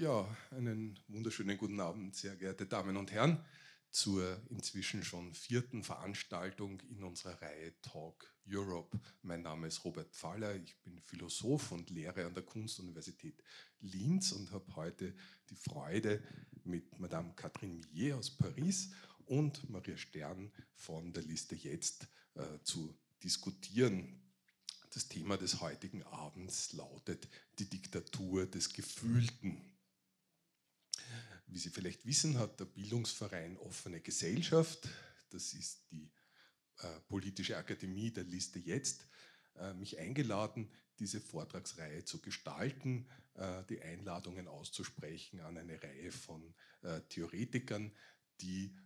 Ja, einen wunderschönen guten Abend, sehr geehrte Damen und Herren, zur inzwischen schon vierten Veranstaltung in unserer Reihe Talk Europe. Mein Name ist Robert Pfaller, ich bin Philosoph und lehre an der Kunstuniversität Linz und habe heute die Freude, mit Madame Catherine Millet aus Paris und Maria Stern von der Liste Jetzt zu diskutieren. Das Thema des heutigen Abends lautet die Diktatur des Gefühlten. Wie Sie vielleicht wissen, hat der Bildungsverein Offene Gesellschaft, das ist die politische Akademie der Liste Jetzt, mich eingeladen, diese Vortragsreihe zu gestalten, die Einladungen auszusprechen an eine Reihe von Theoretikern, die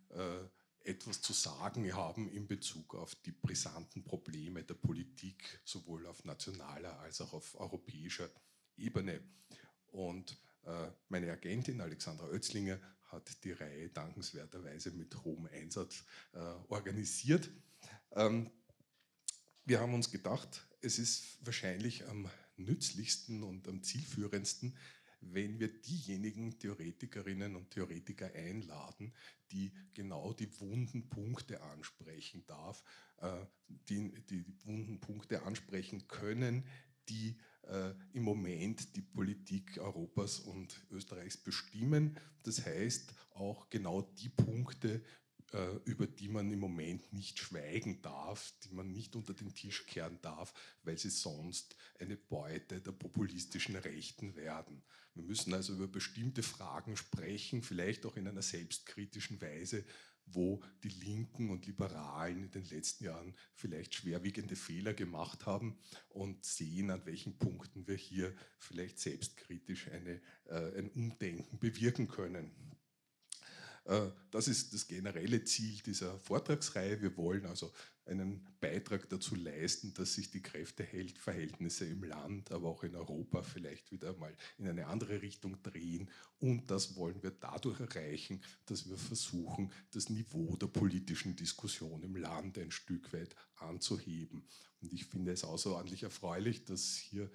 etwas zu sagen haben in Bezug auf die brisanten Probleme der Politik, sowohl auf nationaler als auch auf europäischer Ebene. Und meine Agentin Alexandra Oetzlinger hat die Reihe dankenswerterweise mit hohem Einsatz organisiert. Wir haben uns gedacht, es ist wahrscheinlich am nützlichsten und am zielführendsten, wenn wir diejenigen Theoretikerinnen und Theoretiker einladen, die genau die wunden Punkte ansprechen die wunden Punkte ansprechen können, die im Moment die Politik Europas und Österreichs bestimmen. Das heißt auch genau die Punkte, über die man im Moment nicht schweigen darf, die man nicht unter den Tisch kehren darf, weil sie sonst eine Beute der populistischen Rechten werden. Wir müssen also über bestimmte Fragen sprechen, vielleicht auch in einer selbstkritischen Weise, wo die Linken und Liberalen in den letzten Jahren vielleicht schwerwiegende Fehler gemacht haben und sehen, an welchen Punkten wir hier vielleicht selbstkritisch ein Umdenken bewirken können. Das ist das generelle Ziel dieser Vortragsreihe. Wir wollen also einen Beitrag dazu leisten, dass sich die Kräfteverhältnisse im Land, aber auch in Europa vielleicht wieder mal in eine andere Richtung drehen. Und das wollen wir dadurch erreichen, dass wir versuchen, das Niveau der politischen Diskussion im Land ein Stück weit anzuheben. Und ich finde es außerordentlich erfreulich, dass hier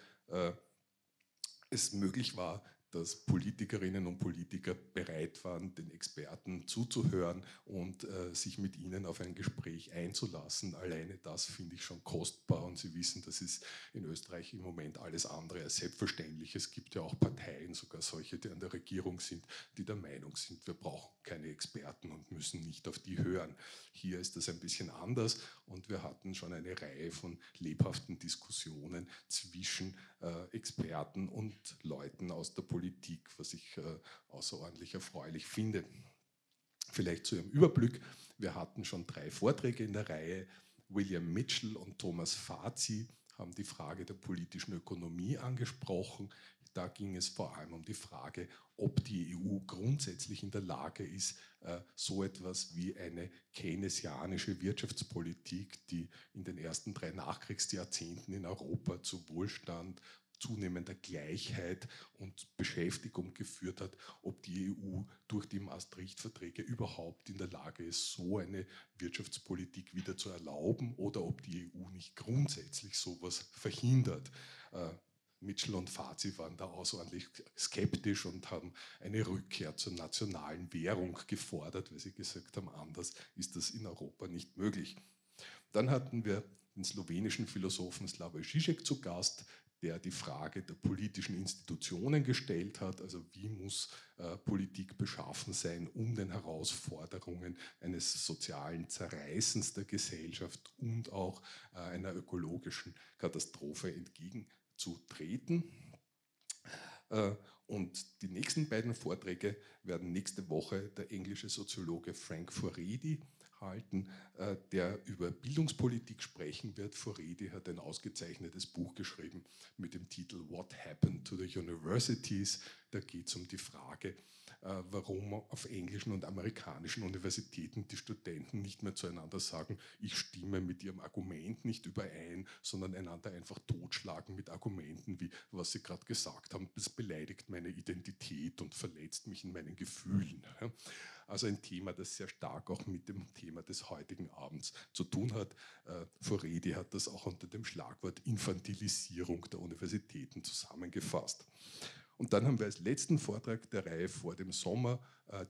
es möglich war, dass Politikerinnen und Politiker bereit waren, den Experten zuzuhören und sich mit ihnen auf ein Gespräch einzulassen. Alleine das finde ich schon kostbar und Sie wissen, das ist in Österreich im Moment alles andere als selbstverständlich. Es gibt ja auch Parteien, sogar solche, die an der Regierung sind, die der Meinung sind, wir brauchen keine Experten und müssen nicht auf die hören. Hier ist das ein bisschen anders und wir hatten schon eine Reihe von lebhaften Diskussionen zwischen Experten und Leuten aus der Politik, was ich außerordentlich erfreulich finde. Vielleicht zu Ihrem Überblick. Wir hatten schon 3 Vorträge in der Reihe. William Mitchell und Thomas Fazi haben die Frage der politischen Ökonomie angesprochen. Da ging es vor allem um die Frage, ob die EU grundsätzlich in der Lage ist, so etwas wie eine keynesianische Wirtschaftspolitik, die in den ersten 3 Nachkriegsjahrzehnten in Europa zu Wohlstand, zunehmender Gleichheit und Beschäftigung geführt hat, ob die EU durch die Maastricht-Verträge überhaupt in der Lage ist, so eine Wirtschaftspolitik wieder zu erlauben oder ob die EU nicht grundsätzlich sowas verhindert. Mitchell und Fazi waren da außerordentlich skeptisch und haben eine Rückkehr zur nationalen Währung gefordert, weil sie gesagt haben, anders ist das in Europa nicht möglich. Dann hatten wir den slowenischen Philosophen Slavoj Žižek zu Gast, der die Frage der politischen Institutionen gestellt hat, also wie muss Politik beschaffen sein, um den Herausforderungen eines sozialen Zerreißens der Gesellschaft und auch einer ökologischen Katastrophe entgegenzutreten. Und die nächsten beiden Vorträge werden nächste Woche der englische Soziologe Frank Furedi halten, der über Bildungspolitik sprechen wird. Furedi hat ein ausgezeichnetes Buch geschrieben mit dem Titel What Happened to the Universities? Da geht es um die Frage, warum auf englischen und amerikanischen Universitäten die Studenten nicht mehr zueinander sagen, ich stimme mit ihrem Argument nicht überein, sondern einander einfach totschlagen mit Argumenten wie, was sie gerade gesagt haben, das beleidigt meine Identität und verletzt mich in meinen Gefühlen. Also ein Thema, das sehr stark auch mit dem Thema des heutigen Abends zu tun hat. Furedi hat das auch unter dem Schlagwort Infantilisierung der Universitäten zusammengefasst. Und dann haben wir als letzten Vortrag der Reihe vor dem Sommer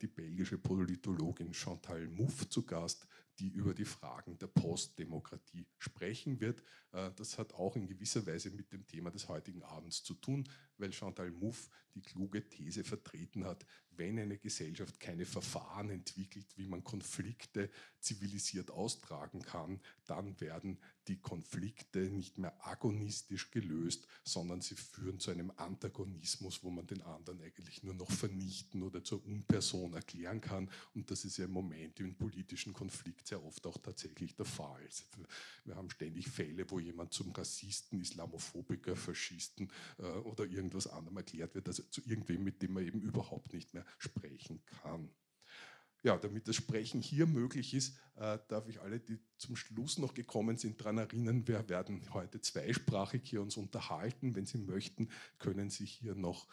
die belgische Politologin Chantal Mouffe zu Gast, die über die Fragen der Postdemokratie sprechen wird. Das hat auch in gewisser Weise mit dem Thema des heutigen Abends zu tun, weil Chantal Mouffe die kluge These vertreten hat, wenn eine Gesellschaft keine Verfahren entwickelt, wie man Konflikte zivilisiert austragen kann, dann werden die Konflikte nicht mehr agonistisch gelöst, sondern sie führen zu einem Antagonismus, wo man den anderen eigentlich nur noch vernichten oder zur Unperson erklären kann. Und das ist ja im Moment im politischen Konflikt sehr oft auch tatsächlich der Fall. Wir haben ständig Fälle, wo jemand zum Rassisten, Islamophobiker, Faschisten oder irgendwas anderem erklärt wird, also zu irgendwem, mit dem man eben überhaupt nicht mehr sprechen kann. Ja, damit das Sprechen hier möglich ist, darf ich alle, die zum Schluss noch gekommen sind, daran erinnern, wir werden heute zweisprachig hier uns unterhalten. Wenn Sie möchten, können Sie hier noch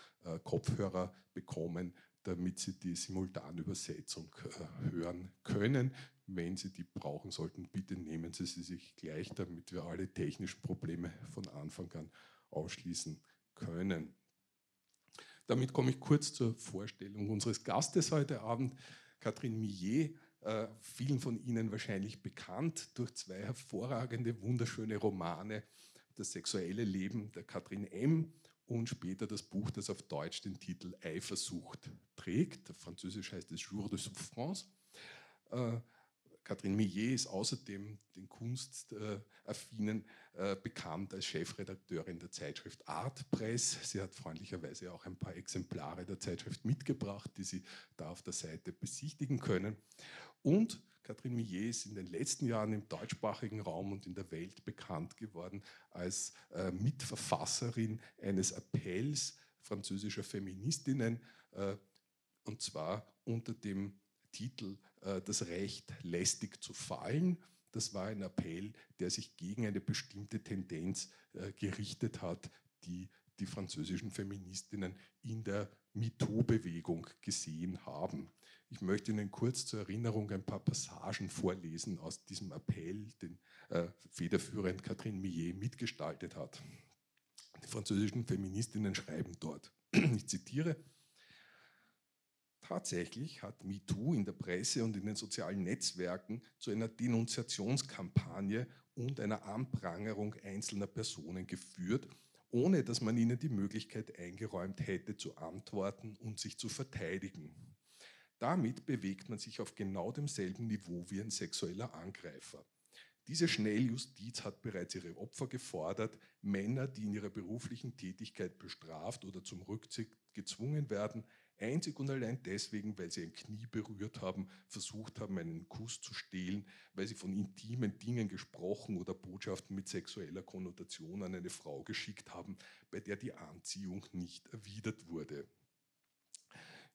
Kopfhörer bekommen, damit Sie die Simultanübersetzung hören können. Wenn Sie die brauchen sollten, bitte nehmen Sie sie sich gleich, damit wir alle technischen Probleme von Anfang an ausschließen können. Damit komme ich kurz zur Vorstellung unseres Gastes heute Abend. Catherine Millet, vielen von Ihnen wahrscheinlich bekannt durch zwei hervorragende, wunderschöne Romane, Das sexuelle Leben der Katrin M. und später das Buch, das auf Deutsch den Titel Eifersucht trägt. Auf Französisch heißt es Jour de Souffrance. Catherine Millet ist außerdem den kunstaffinen bekannt als Chefredakteurin der Zeitschrift Art Press. Sie hat freundlicherweise auch ein paar Exemplare der Zeitschrift mitgebracht, die Sie da auf der Seite besichtigen können. Und Catherine Millet ist in den letzten Jahren im deutschsprachigen Raum und in der Welt bekannt geworden als Mitverfasserin eines Appells französischer Feministinnen, und zwar unter dem Titel Das Recht, lästig zu fallen. Das war ein Appell, der sich gegen eine bestimmte Tendenz gerichtet hat, die die französischen Feministinnen in der MeToo-Bewegung gesehen haben. Ich möchte Ihnen kurz zur Erinnerung ein paar Passagen vorlesen aus diesem Appell, den federführend Catherine Millet mitgestaltet hat. Die französischen Feministinnen schreiben dort, ich zitiere: Tatsächlich hat MeToo in der Presse und in den sozialen Netzwerken zu einer Denunziationskampagne und einer Anprangerung einzelner Personen geführt, ohne dass man ihnen die Möglichkeit eingeräumt hätte, zu antworten und sich zu verteidigen. Damit bewegt man sich auf genau demselben Niveau wie ein sexueller Angreifer. Diese Schnelljustiz hat bereits ihre Opfer gefordert, Männer, die in ihrer beruflichen Tätigkeit bestraft oder zum Rückzug gezwungen werden, einzig und allein deswegen, weil sie ein Knie berührt haben, versucht haben, einen Kuss zu stehlen, weil sie von intimen Dingen gesprochen oder Botschaften mit sexueller Konnotation an eine Frau geschickt haben, bei der die Anziehung nicht erwidert wurde.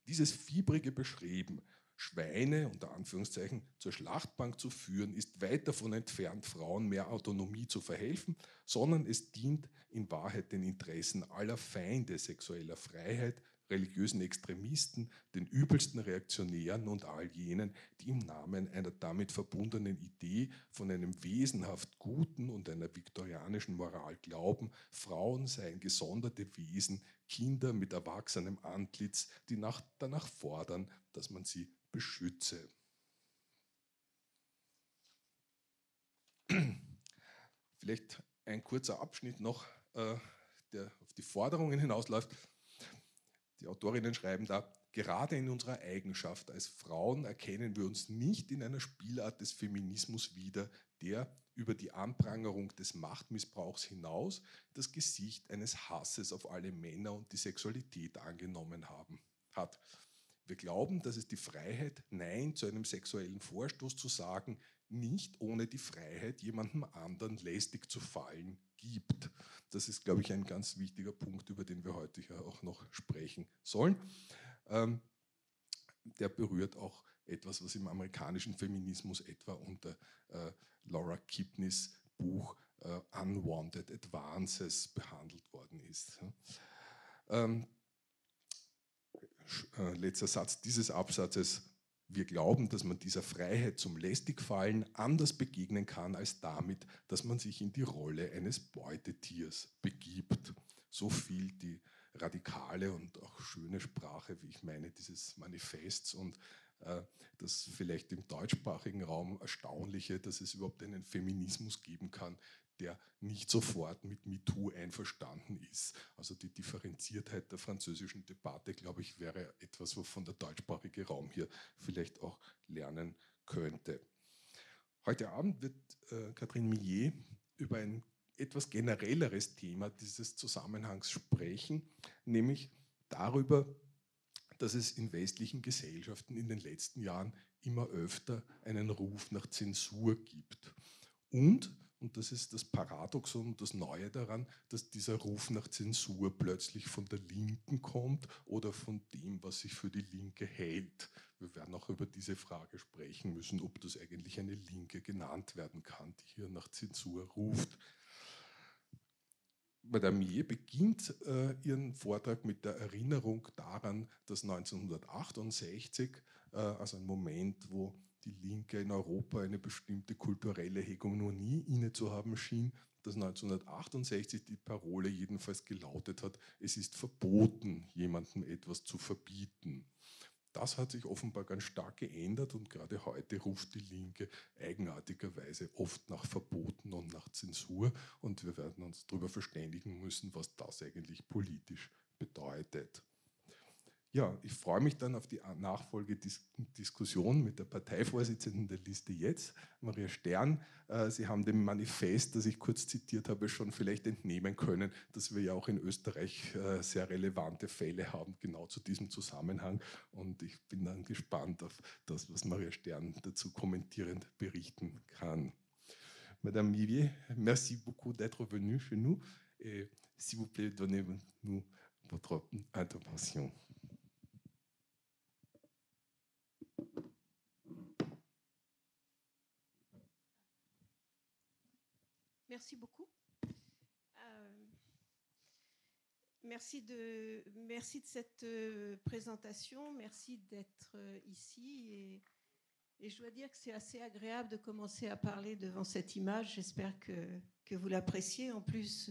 Dieses fiebrige Bestreben, Schweine unter Anführungszeichen zur Schlachtbank zu führen, ist weit davon entfernt, Frauen mehr Autonomie zu verhelfen, sondern es dient in Wahrheit den Interessen aller Feinde sexueller Freiheit, religiösen Extremisten, den übelsten Reaktionären und all jenen, die im Namen einer damit verbundenen Idee von einem wesenhaft Guten und einer viktorianischen Moral glauben, Frauen seien gesonderte Wesen, Kinder mit erwachsenem Antlitz, die danach fordern, dass man sie beschütze. Vielleicht ein kurzer Abschnitt noch, der auf die Forderungen hinausläuft. Die Autorinnen schreiben da: Gerade in unserer Eigenschaft als Frauen erkennen wir uns nicht in einer Spielart des Feminismus wieder, der über die Anprangerung des Machtmissbrauchs hinaus das Gesicht eines Hasses auf alle Männer und die Sexualität angenommen hat. Wir glauben, dass es die Freiheit, Nein zu einem sexuellen Vorstoß zu sagen, nicht ohne die Freiheit, jemandem anderen lästig zu fallen, gibt. Das ist, glaube ich, ein ganz wichtiger Punkt, über den wir heute ja auch noch sprechen sollen. Der berührt auch etwas, was im amerikanischen Feminismus etwa unter Laura Kipnis Buch Unwanted Advances behandelt worden ist. Letzter Satz dieses Absatzes: Wir glauben, dass man dieser Freiheit zum Lästigfallen anders begegnen kann, als damit, dass man sich in die Rolle eines Beutetiers begibt. So viel die radikale und auch schöne Sprache, wie ich meine, dieses Manifests und das vielleicht im deutschsprachigen Raum Erstaunliche, dass es überhaupt einen Feminismus geben kann, der nicht sofort mit MeToo einverstanden ist. Also die Differenziertheit der französischen Debatte, glaube ich, wäre etwas, wovon der deutschsprachige Raum hier vielleicht auch lernen könnte. Heute Abend wird Catherine Millet über ein etwas generelleres Thema dieses Zusammenhangs sprechen, nämlich darüber, dass es in westlichen Gesellschaften in den letzten Jahren immer öfter einen Ruf nach Zensur gibt. Und das ist das Paradoxon und das Neue daran, dass dieser Ruf nach Zensur plötzlich von der Linken kommt oder von dem, was sich für die Linke hält. Wir werden auch über diese Frage sprechen müssen, ob das eigentlich eine Linke genannt werden kann, die hier nach Zensur ruft. Madame Millet beginnt ihren Vortrag mit der Erinnerung daran, dass 1968, also ein Moment, wo die Linke in Europa eine bestimmte kulturelle Hegemonie inne zu haben schien, dass 1968 die Parole jedenfalls gelautet hat, es ist verboten, jemandem etwas zu verbieten. Das hat sich offenbar ganz stark geändert und gerade heute ruft die Linke eigenartigerweise oft nach Verboten und nach Zensur und wir werden uns darüber verständigen müssen, was das eigentlich politisch bedeutet. Ja, ich freue mich dann auf die Nachfolgediskussion mit der Parteivorsitzenden der Liste Jetzt, Maria Stern. Sie haben dem Manifest, das ich kurz zitiert habe, schon vielleicht entnehmen können, dass wir ja auch in Österreich sehr relevante Fälle haben, genau zu diesem Zusammenhang. Und ich bin dann gespannt auf das, was Maria Stern dazu kommentierend berichten kann. Madame Millet, merci beaucoup d'être venue chez nous. Et s'il vous plaît, donnez-nous votre intervention. Merci beaucoup. Merci de cette présentation, merci d'être ici et je dois dire que c'est assez agréable de commencer à parler devant cette image. J'espère que vous l'appréciez. En plus,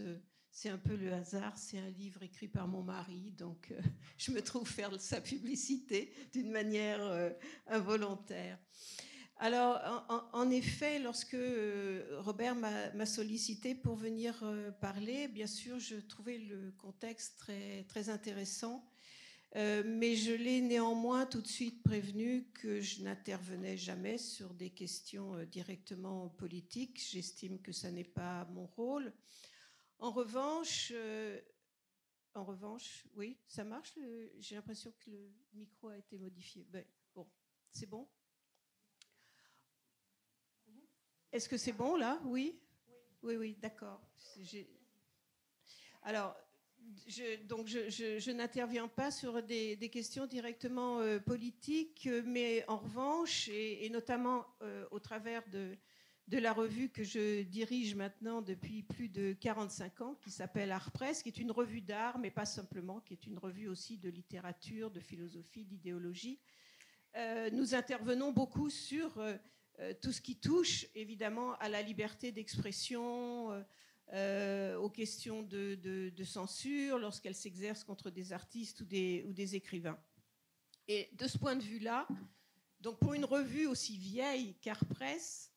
c'est un peu le hasard, c'est un livre écrit par mon mari, donc je me trouve faire sa publicité d'une manière involontaire. Alors, en effet, lorsque Robert m'a sollicité pour venir parler, bien sûr, je trouvais le contexte très, très intéressant, mais je l'ai néanmoins tout de suite prévenu que je n'intervenais jamais sur des questions directement politiques. J'estime que ça n'est pas mon rôle. En revanche, oui, ça marche. J'ai l'impression que le micro a été modifié. Ben, bon, c'est bon ? Est-ce que c'est bon là ? Oui ? Oui, d'accord. Alors, je n'interviens pas sur des questions directement politiques, mais en revanche, et notamment au travers de la revue que je dirige maintenant depuis plus de 45 ans, qui s'appelle Art Presse, qui est une revue d'art, mais pas simplement, qui est une revue aussi de littérature, de philosophie, d'idéologie. Nous intervenons beaucoup sur tout ce qui touche évidemment à la liberté d'expression, aux questions de censure lorsqu'elle s'exerce contre des artistes ou des écrivains. Et de ce point de vue-là, donc pour une revue aussi vieille qu'Art Presse,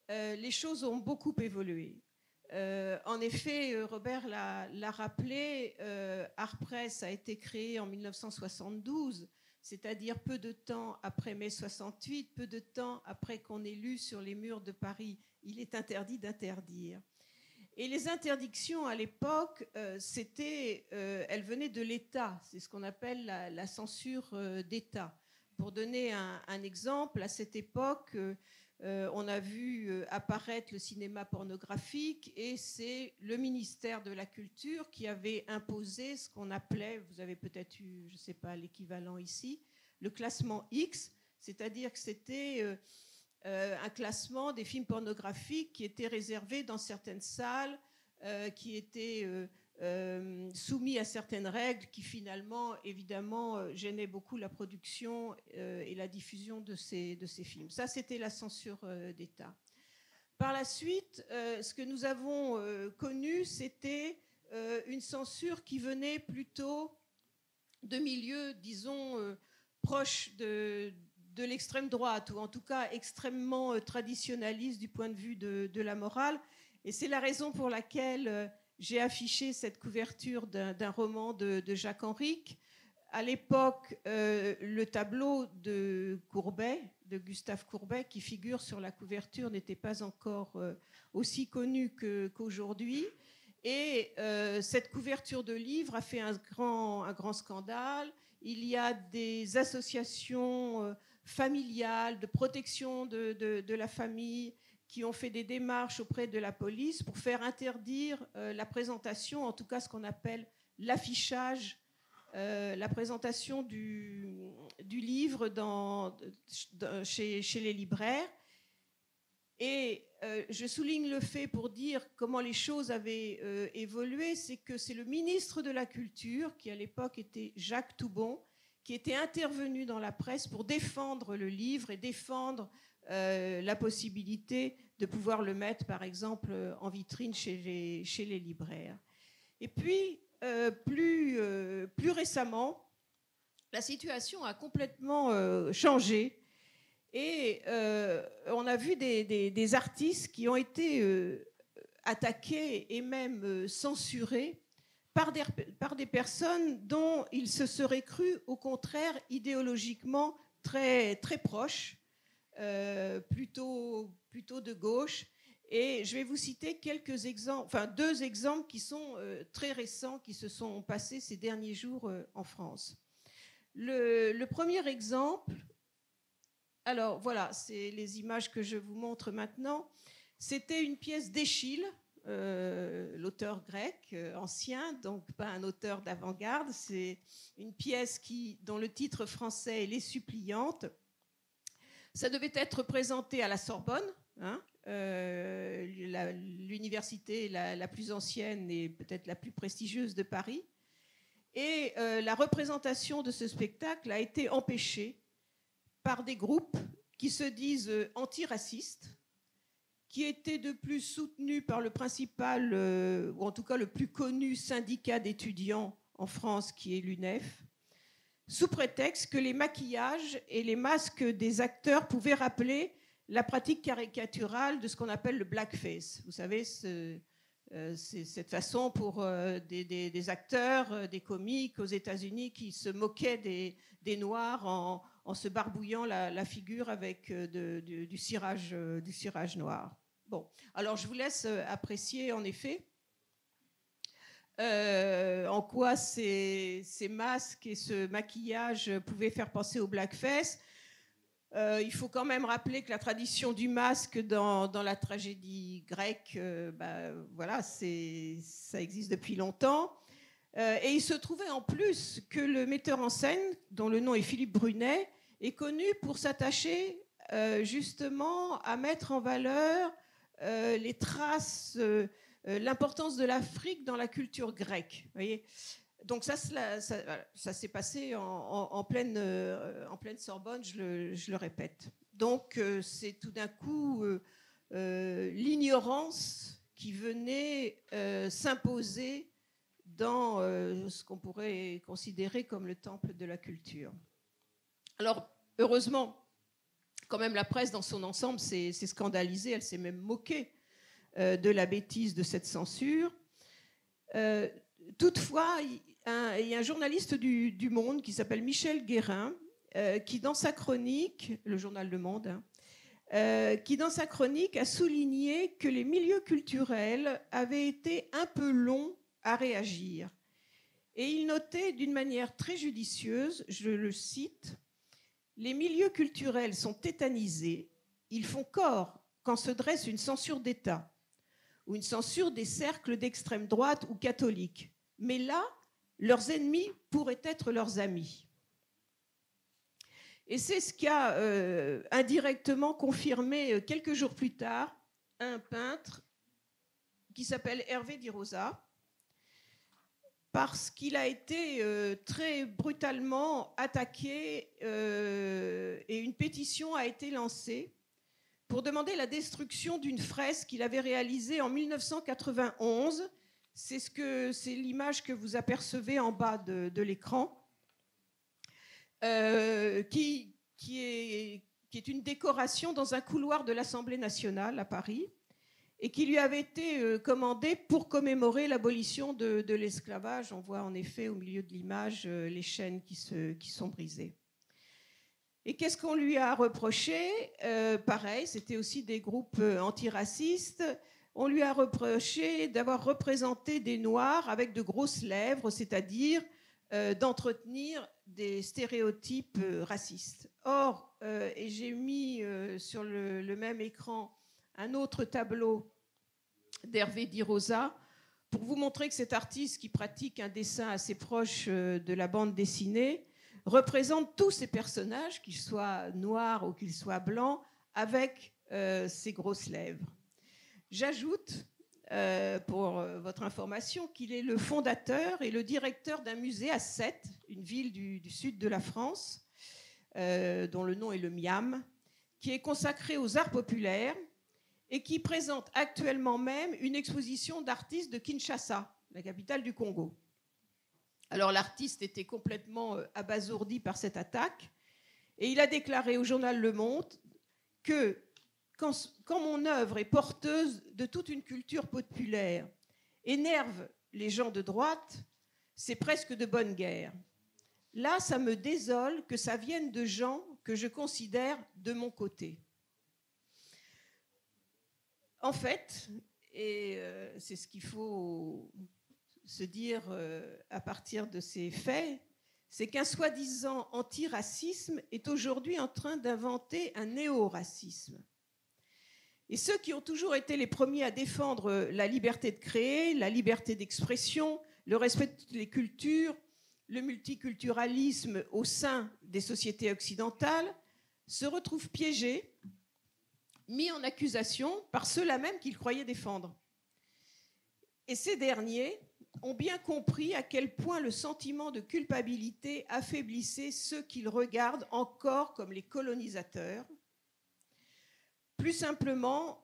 les choses ont beaucoup évolué. En effet, Robert l'a rappelé, Art Presse a été créé en 1972, c'est-à-dire peu de temps après mai 68, peu de temps après qu'on ait lu sur les murs de Paris « Il est interdit d'interdire ». Et les interdictions à l'époque, elles venaient de l'État, c'est ce qu'on appelle la censure d'État. Pour donner un exemple, à cette époque, on a vu apparaître le cinéma pornographique et c'est le ministère de la Culture qui avait imposé ce qu'on appelait, vous avez peut-être eu, je ne sais pas, l'équivalent ici, le classement X, c'est-à-dire que c'était un classement des films pornographiques qui était réservé dans certaines salles, qui étaient soumis à certaines règles qui finalement, évidemment, gênaient beaucoup la production et la diffusion de ces films. Ça, c'était la censure d'État. Par la suite, ce que nous avons connu, c'était une censure qui venait plutôt de milieux, disons, proches de l'extrême droite, ou en tout cas extrêmement traditionnalistes du point de vue de la morale. Et c'est la raison pour laquelle j'ai affiché cette couverture d'un roman de Jacques Henrique. À l'époque, le tableau de Courbet, de Gustave Courbet, qui figure sur la couverture, n'était pas encore aussi connu qu'aujourd'hui. Et cette couverture de livre a fait un grand scandale. Il y a des associations familiales de protection de la famille qui ont fait des démarches auprès de la police pour faire interdire la présentation, en tout cas ce qu'on appelle l'affichage, la présentation du livre chez les libraires. Et je souligne le fait pour dire comment les choses avaient évolué, c'est que c'est le ministre de la Culture, qui à l'époque était Jacques Toubon, qui était intervenu dans la presse pour défendre le livre et défendre la possibilité de pouvoir le mettre, par exemple, en vitrine chez les libraires. Et puis, plus récemment, la situation a complètement changé. Et on a vu des artistes qui ont été attaqués et même censurés par des personnes dont ils se seraient crus, au contraire, idéologiquement très, très proches, plutôt de gauche. Et je vais vous citer quelques exemples, enfin 2 exemples qui sont très récents, qui se sont passés ces derniers jours en France. Le premier exemple, alors voilà, c'est les images que je vous montre maintenant. C'était une pièce d'Échille, l'auteur grec ancien, donc pas un auteur d'avant-garde. C'est une pièce dont le titre français est Les Suppliantes. Ça devait être présenté à la Sorbonne, hein, l'université la plus ancienne et peut-être la plus prestigieuse de Paris. Et la représentation de ce spectacle a été empêchée par des groupes qui se disent antiracistes, qui étaient de plus soutenus par le principal, ou en tout cas le plus connu syndicat d'étudiants en France, qui est l'UNEF, sous prétexte que les maquillages et les masques des acteurs pouvaient rappeler la pratique caricaturale de ce qu'on appelle le blackface. Vous savez, c'est cette façon pour des acteurs, des comiques aux États-Unis qui se moquaient des Noirs en se barbouillant la figure avec du cirage noir. Bon, alors je vous laisse apprécier en effet en quoi ces masques et ce maquillage pouvaient faire penser au blackface. Il faut quand même rappeler que la tradition du masque dans la tragédie grecque, voilà, ça existe depuis longtemps. Et il se trouvait en plus que le metteur en scène, dont le nom est Philippe Brunet, est connu pour s'attacher justement à mettre en valeur les traces, l'importance de l'Afrique dans la culture grecque. Vous voyez ? Donc ça s'est passé en pleine Sorbonne, je le répète. Donc c'est tout d'un coup l'ignorance qui venait s'imposer dans ce qu'on pourrait considérer comme le temple de la culture. Alors, heureusement, quand même, la presse dans son ensemble s'est scandalisée, elle s'est même moquée de la bêtise de cette censure. Toutefois, il y a un journaliste du Monde qui s'appelle Michel Guérin, qui dans sa chronique, le journal Le Monde, qui dans sa chronique a souligné que les milieux culturels avaient été un peu longs à réagir. Et il notait d'une manière très judicieuse, je le cite, « Les milieux culturels sont tétanisés, ils font corps quand se dresse une censure d'État ou une censure des cercles d'extrême droite ou catholiques. Mais là, leurs ennemis pourraient être leurs amis. » Et c'est ce qu'a indirectement confirmé quelques jours plus tard un peintre qui s'appelle Hervé Di Rosa, parce qu'il a été très brutalement attaqué et une pétition a été lancée pour demander la destruction d'une fresque qu'il avait réalisée en 1991. C'est l'image que vous apercevez en bas de l'écran, qui est une décoration dans un couloir de l'Assemblée nationale à Paris, et qui lui avait été commandée pour commémorer l'abolition de l'esclavage. On voit en effet au milieu de l'image les chaînes qui sont brisées. Et qu'est-ce qu'on lui a reproché? Pareil, c'était aussi des groupes antiracistes. On lui a reproché d'avoir représenté des Noirs avec de grosses lèvres, c'est-à-dire d'entretenir des stéréotypes racistes. Or, et j'ai mis sur le même écran un autre tableau d'Hervé Di Rosa pour vous montrer que cet artiste qui pratique un dessin assez proche de la bande dessinée représente tous ces personnages, qu'ils soient noirs ou qu'ils soient blancs, avec ces grosses lèvres. J'ajoute, pour votre information, qu'il est le fondateur et le directeur d'un musée à Sète, une ville du sud de la France, dont le nom est le Miam, qui est consacré aux arts populaires et qui présente actuellement même une exposition d'artistes de Kinshasa, la capitale du Congo. Alors l'artiste était complètement abasourdi par cette attaque et il a déclaré au journal Le Monde que quand mon œuvre est porteuse de toute une culture populaire, énerve les gens de droite, c'est presque de bonne guerre. Là, ça me désole que ça vienne de gens que je considère de mon côté. En fait, et c'est ce qu'il faut se dire à partir de ces faits, c'est qu'un soi-disant antiracisme est aujourd'hui en train d'inventer un néo-racisme. Et ceux qui ont toujours été les premiers à défendre la liberté de créer, la liberté d'expression, le respect de toutes les cultures, le multiculturalisme au sein des sociétés occidentales, se retrouvent piégés, mis en accusation par ceux-là même qu'ils croyaient défendre. Et ces derniers ont bien compris à quel point le sentiment de culpabilité affaiblissait ceux qu'ils regardent encore comme les colonisateurs. Plus simplement,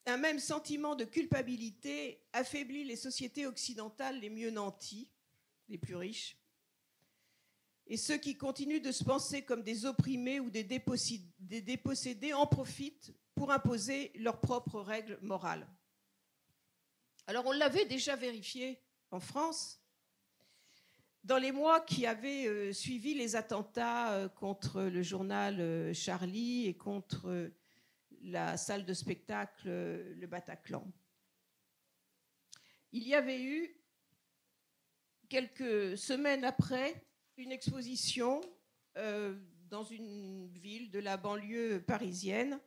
un même sentiment de culpabilité affaiblit les sociétés occidentales les mieux nanties, les plus riches, et ceux qui continuent de se penser comme des opprimés ou des dépossédés en profitent pour imposer leurs propres règles morales. Alors on l'avait déjà vérifié en France. Dans les mois qui avaient suivi les attentats contre le journal Charlie et contre la salle de spectacle le Bataclan, il y avait eu, quelques semaines après, une exposition dans une ville de la banlieue parisienne.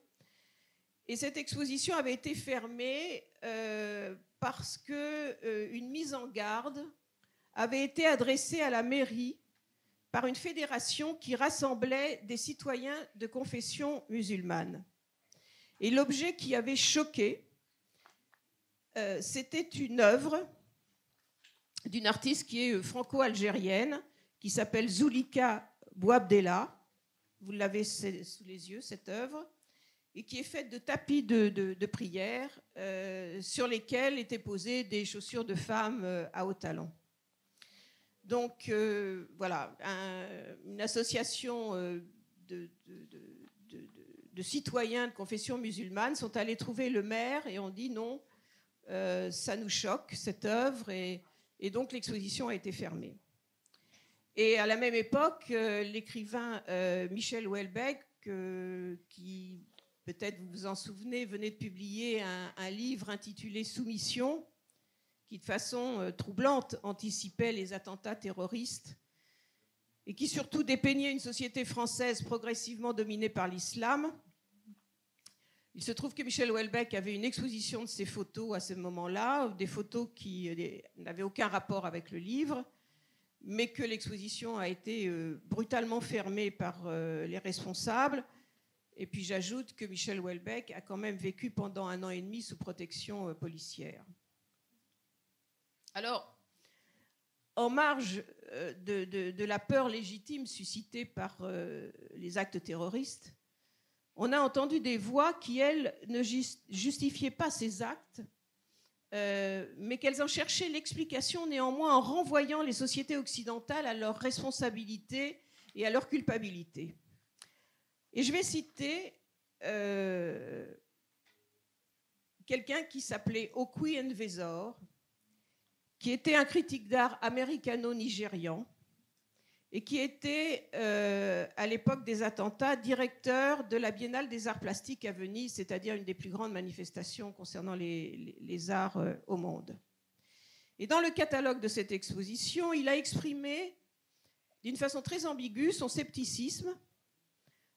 Et cette exposition avait été fermée parce qu'une mise en garde avait été adressée à la mairie par une fédération qui rassemblait des citoyens de confession musulmane. Et l'objet qui avait choqué, c'était une œuvre d'une artiste qui est franco-algérienne, qui s'appelle Zulika Bouabdella. Vous l'avez sous les yeux, cette œuvre, et qui est faite de tapis de prière sur lesquels étaient posées des chaussures de femmes à hauts talons. Donc, voilà, une association de citoyens de confession musulmane sont allés trouver le maire et ont dit non, ça nous choque, cette œuvre, et donc l'exposition a été fermée. Et à la même époque, l'écrivain Michel Houellebecq, qui, peut-être vous vous en souvenez, venait de publier un livre intitulé « Soumission », qui de façon troublante anticipait les attentats terroristes et qui surtout dépeignait une société française progressivement dominée par l'islam. Il se trouve que Michel Houellebecq avait une exposition de ses photos à ce moment-là, des photos qui n'avaient aucun rapport avec le livre, mais que l'exposition a été brutalement fermée par les responsables. Et puis j'ajoute que Michel Houellebecq a quand même vécu pendant 1 an et demi sous protection policière. Alors, en marge de la peur légitime suscitée par les actes terroristes, on a entendu des voix qui, elles, ne justifiaient pas ces actes mais qu'elles en cherchaient l'explication néanmoins en renvoyant les sociétés occidentales à leurs responsabilités et à leur culpabilité. Et je vais citer quelqu'un qui s'appelait Okwi Enwezor, qui était un critique d'art américano-nigérian et qui était, à l'époque des attentats, directeur de la Biennale des arts plastiques à Venise, c'est-à-dire une des plus grandes manifestations concernant les arts au monde. Et dans le catalogue de cette exposition, il a exprimé d'une façon très ambiguë son scepticisme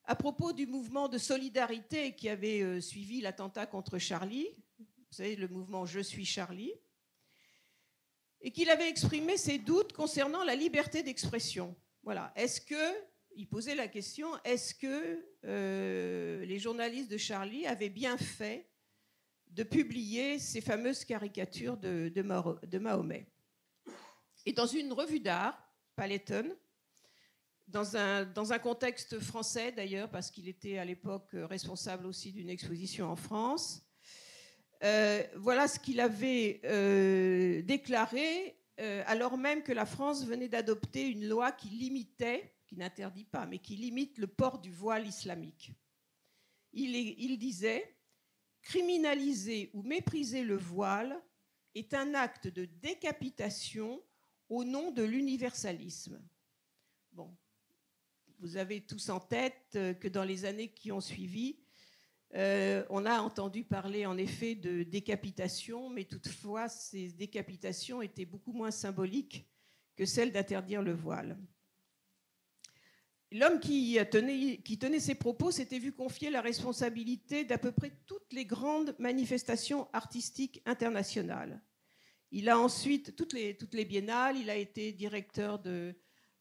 à propos du mouvement de solidarité qui avait suivi l'attentat contre Charlie, vous savez, le mouvement « Je suis Charlie », et qu'il avait exprimé ses doutes concernant la liberté d'expression. Voilà. Il posait la question, est-ce que les journalistes de Charlie avaient bien fait de publier ces fameuses caricatures de Mahomet? Et dans une revue d'art, Paletton, dans un contexte français d'ailleurs, parce qu'il était à l'époque responsable aussi d'une exposition en France, voilà ce qu'il avait déclaré, alors même que la France venait d'adopter une loi qui limitait, qui n'interdit pas, mais qui limite le port du voile islamique. Il disait « Criminaliser ou mépriser le voile est un acte de décapitation au nom de l'universalisme. » Bon, vous avez tous en tête que dans les années qui ont suivi, on a entendu parler en effet de décapitation, mais toutefois ces décapitations étaient beaucoup moins symboliques que celle d'interdire le voile. L'homme qui tenait ces propos s'était vu confier la responsabilité d'à peu près toutes les grandes manifestations artistiques internationales. Il a ensuite, toutes les biennales, il a été directeur de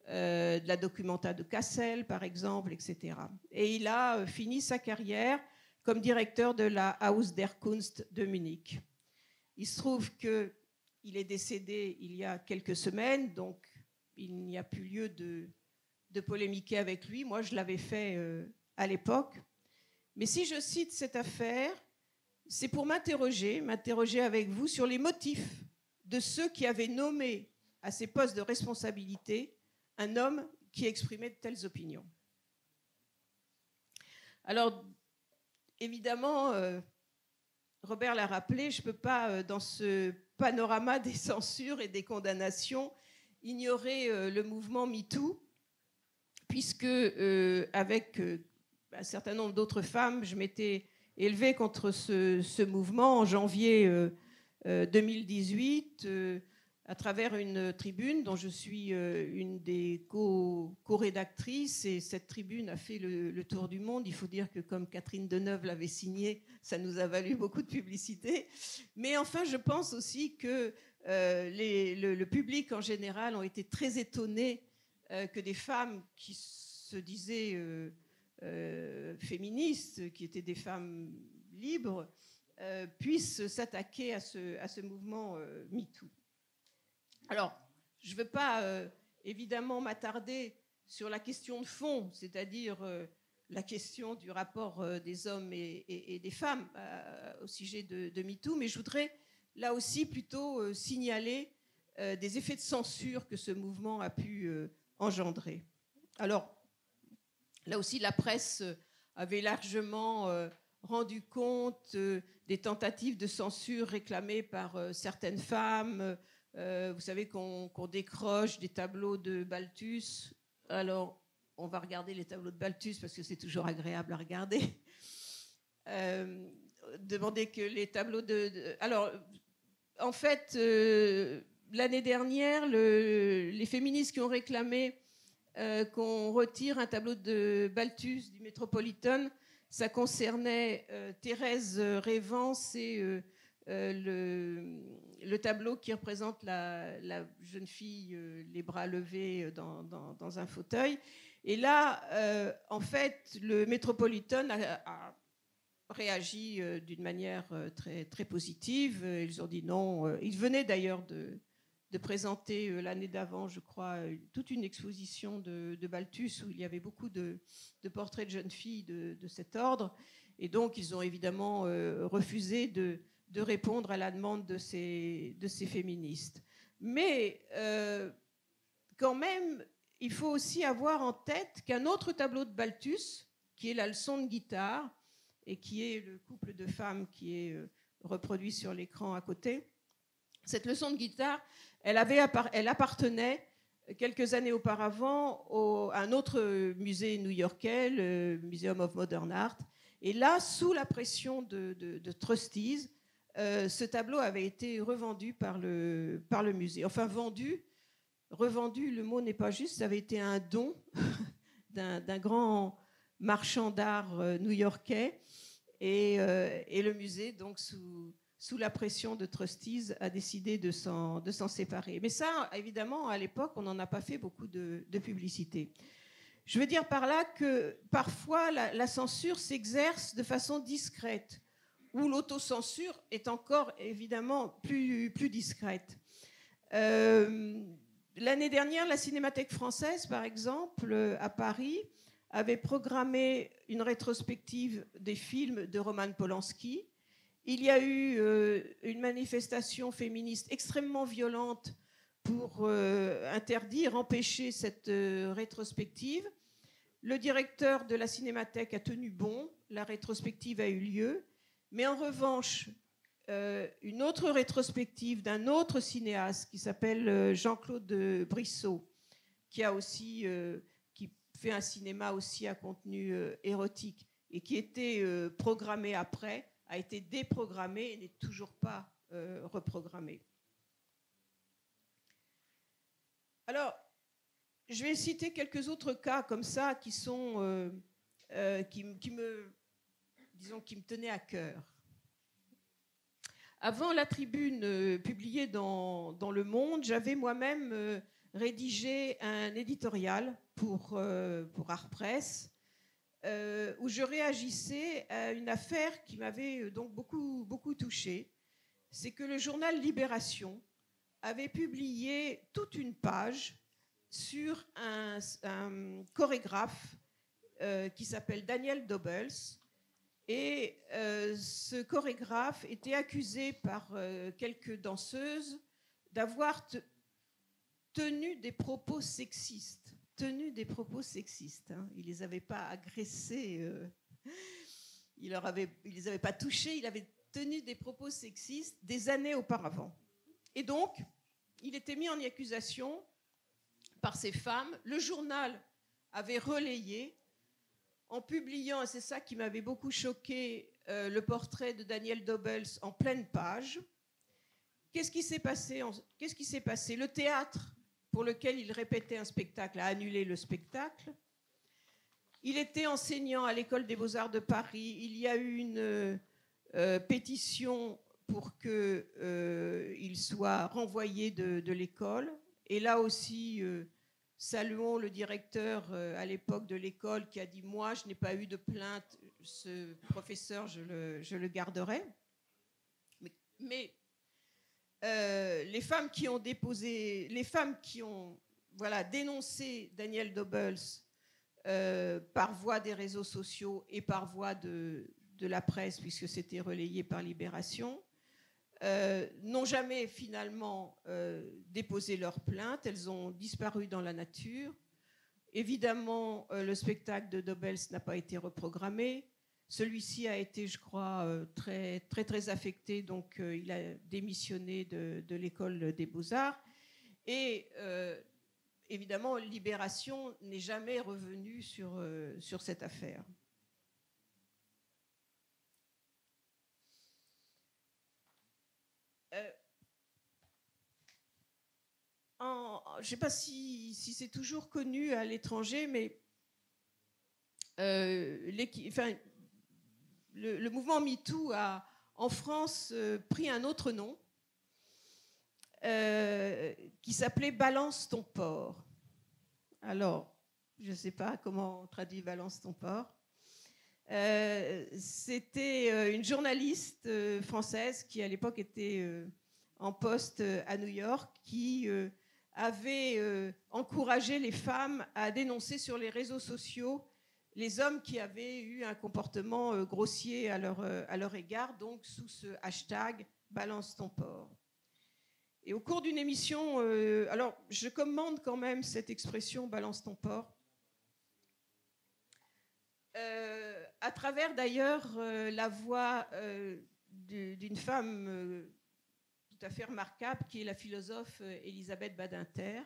la Documenta de Kassel, par exemple, etc. Et il a fini sa carrière comme directeur de la Haus der Kunst de Munich. Il se trouve qu'il est décédé il y a quelques semaines, donc il n'y a plus lieu de polémiquer avec lui. Moi, je l'avais fait à l'époque. Mais si je cite cette affaire, c'est pour m'interroger avec vous sur les motifs de ceux qui avaient nommé à ces postes de responsabilité un homme qui exprimait de telles opinions. Alors, évidemment, Robert l'a rappelé, je ne peux pas, dans ce panorama des censures et des condamnations, ignorer le mouvement MeToo, puisque, avec un certain nombre d'autres femmes, je m'étais élevée contre ce mouvement en janvier 2018, à travers une tribune dont je suis une des co-rédactrices, et cette tribune a fait le tour du monde. Il faut dire que comme Catherine Deneuve l'avait signée, ça nous a valu beaucoup de publicité. Mais enfin, je pense aussi que le public en général ont été très étonnés que des femmes qui se disaient féministes, qui étaient des femmes libres, puissent s'attaquer à ce mouvement MeToo. Alors, je ne veux pas évidemment m'attarder sur la question de fond, c'est-à-dire la question du rapport des hommes et des femmes au sujet de MeToo, mais je voudrais là aussi plutôt signaler des effets de censure que ce mouvement a pu engendrer. Alors, là aussi, la presse avait largement rendu compte des tentatives de censure réclamées par certaines femmes. Vous savez qu'on décroche des tableaux de Balthus. Alors, on va regarder les tableaux de Balthus parce que c'est toujours agréable à regarder. Demander que les tableaux Alors, en fait, l'année dernière, les féministes qui ont réclamé qu'on retire un tableau de Balthus du Metropolitan, ça concernait Thérèse Révance et le tableau qui représente la jeune fille les bras levés dans un fauteuil. Et là, en fait, le Metropolitan a réagi d'une manière très, très positive. Ils ont dit non. Ils venaient d'ailleurs de présenter l'année d'avant, je crois, toute une exposition de Balthus où il y avait beaucoup de portraits de jeunes filles de cet ordre. Et donc, ils ont évidemment refusé de de répondre à la demande de ces féministes. Mais quand même, il faut aussi avoir en tête qu'un autre tableau de Balthus, qui est la leçon de guitare, et qui est le couple de femmes qui est reproduit sur l'écran à côté, cette leçon de guitare, elle appartenait quelques années auparavant à un autre musée new-yorkais, le Museum of Modern Art. Et là, sous la pression de trustees, ce tableau avait été revendu par le musée. Enfin, revendu, le mot n'est pas juste, ça avait été un don d'un grand marchand d'art new-yorkais. Et le musée, donc, sous la pression de trustees, a décidé de s'en séparer. Mais ça, évidemment, à l'époque, on n'en a pas fait beaucoup de publicité. Je veux dire par là que parfois, la censure s'exerce de façon discrète, où l'autocensure est encore, évidemment, plus discrète. L'année dernière, la Cinémathèque française, par exemple, à Paris, avait programmé une rétrospective des films de Roman Polanski. Il y a eu une manifestation féministe extrêmement violente pour interdire, empêcher cette rétrospective. Le directeur de la Cinémathèque a tenu bon, la rétrospective a eu lieu, mais en revanche, une autre rétrospective d'un autre cinéaste qui s'appelle Jean-Claude Brissot, qui fait un cinéma aussi à contenu érotique et qui était programmé après, a été déprogrammé et n'est toujours pas reprogrammé. Alors, je vais citer quelques autres cas comme ça qui sont qui me tenaient à cœur. Avant la tribune publiée dans Le Monde, j'avais moi-même rédigé un éditorial pour Art Press où je réagissais à une affaire qui m'avait donc beaucoup touchée. C'est que le journal Libération avait publié toute une page sur un chorégraphe qui s'appelle Daniel Dobels. Et ce chorégraphe était accusé par quelques danseuses d'avoir tenu des propos sexistes. Tenu des propos sexistes. Hein. Il ne les avait pas agressés, il ne les avait pas touchés, il avait tenu des propos sexistes des années auparavant. Et donc, il était mis en accusation par ces femmes. Le journal avait relayé en publiant, et c'est ça qui m'avait beaucoup choqué, le portrait de Daniel Dobels en pleine page. Qu'est-ce qui s'est passé ? Le théâtre pour lequel il répétait un spectacle a annulé le spectacle. Il était enseignant à l'École des Beaux-Arts de Paris. Il y a eu une pétition pour qu'il soit renvoyé de l'école. Et là aussi, saluons le directeur à l'époque de l'école qui a dit « Moi, je n'ai pas eu de plainte, ce professeur, je le garderai ». Mais les femmes qui ont dénoncé Daniel Dobels par voie des réseaux sociaux et par voie de la presse, puisque c'était relayé par Libération, n'ont jamais finalement déposé leur plainte. Elles ont disparu dans la nature. Évidemment, le spectacle de Dobels n'a pas été reprogrammé. Celui-ci a été, je crois, très affecté, donc il a démissionné de l'École des Beaux-Arts. Et évidemment, Libération n'est jamais revenue sur cette affaire. Je ne sais pas si c'est toujours connu à l'étranger, mais le mouvement MeToo a, en France, pris un autre nom qui s'appelait « Balance ton porc ». Alors, je ne sais pas comment on traduit « Balance ton porc ». C'était une journaliste française qui, à l'époque, était en poste à New York, qui avait encouragé les femmes à dénoncer sur les réseaux sociaux les hommes qui avaient eu un comportement grossier à leur égard, donc sous ce hashtag « Balance ton porc ». Et au cours d'une émission, alors je commande quand même cette expression « Balance ton porc », à travers d'ailleurs la voix d'une femme tout à fait remarquable, qui est la philosophe Elisabeth Badinter.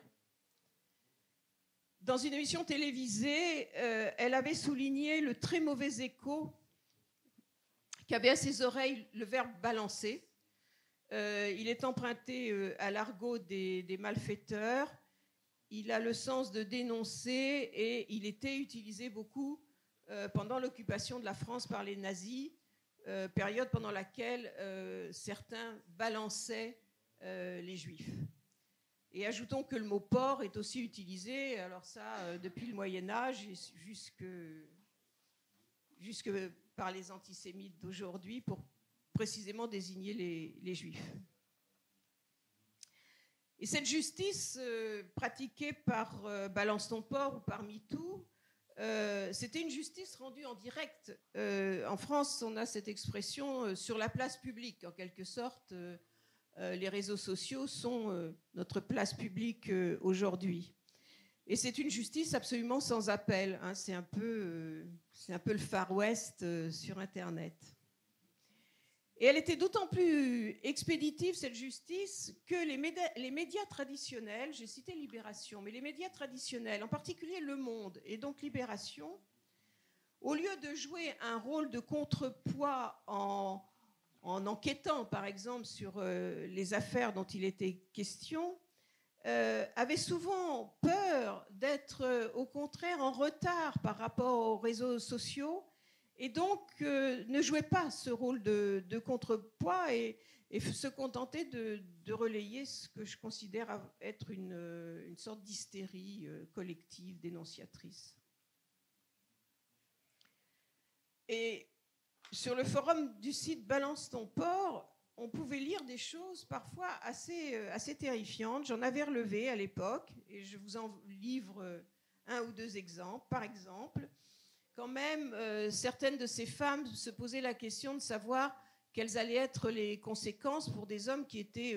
Dans une émission télévisée, elle avait souligné le très mauvais écho qu'avait à ses oreilles le verbe « balancer ». Il est emprunté à l'argot des malfaiteurs, il a le sens de dénoncer et il était utilisé beaucoup pendant l'occupation de la France par les nazis, période pendant laquelle certains balançaient les juifs. Et ajoutons que le mot porc est aussi utilisé, alors ça, depuis le Moyen-Âge jusque par les antisémites d'aujourd'hui pour précisément désigner les juifs. Et cette justice pratiquée par Balance ton porc ou par MeToo, c'était une justice rendue en direct. En France, on a cette expression sur la place publique, en quelque sorte. Les réseaux sociaux sont notre place publique aujourd'hui. Et c'est une justice absolument sans appel, hein. C'est un peu le Far West sur Internet. Et elle était d'autant plus expéditive, cette justice, que les médias traditionnels, j'ai cité Libération, mais les médias traditionnels, en particulier Le Monde et donc Libération, au lieu de jouer un rôle de contrepoids en enquêtant, par exemple, sur les affaires dont il était question, avaient souvent peur d'être, au contraire, en retard par rapport aux réseaux sociaux, et donc ne jouaient pas ce rôle de contrepoids et se contentaient de relayer ce que je considère être une sorte d'hystérie collective dénonciatrice. Et sur le forum du site Balance ton porc, on pouvait lire des choses parfois assez terrifiantes. J'en avais relevé à l'époque et je vous en livre un ou deux exemples. Par exemple, quand même, certaines de ces femmes se posaient la question de savoir quelles allaient être les conséquences pour des hommes qui étaient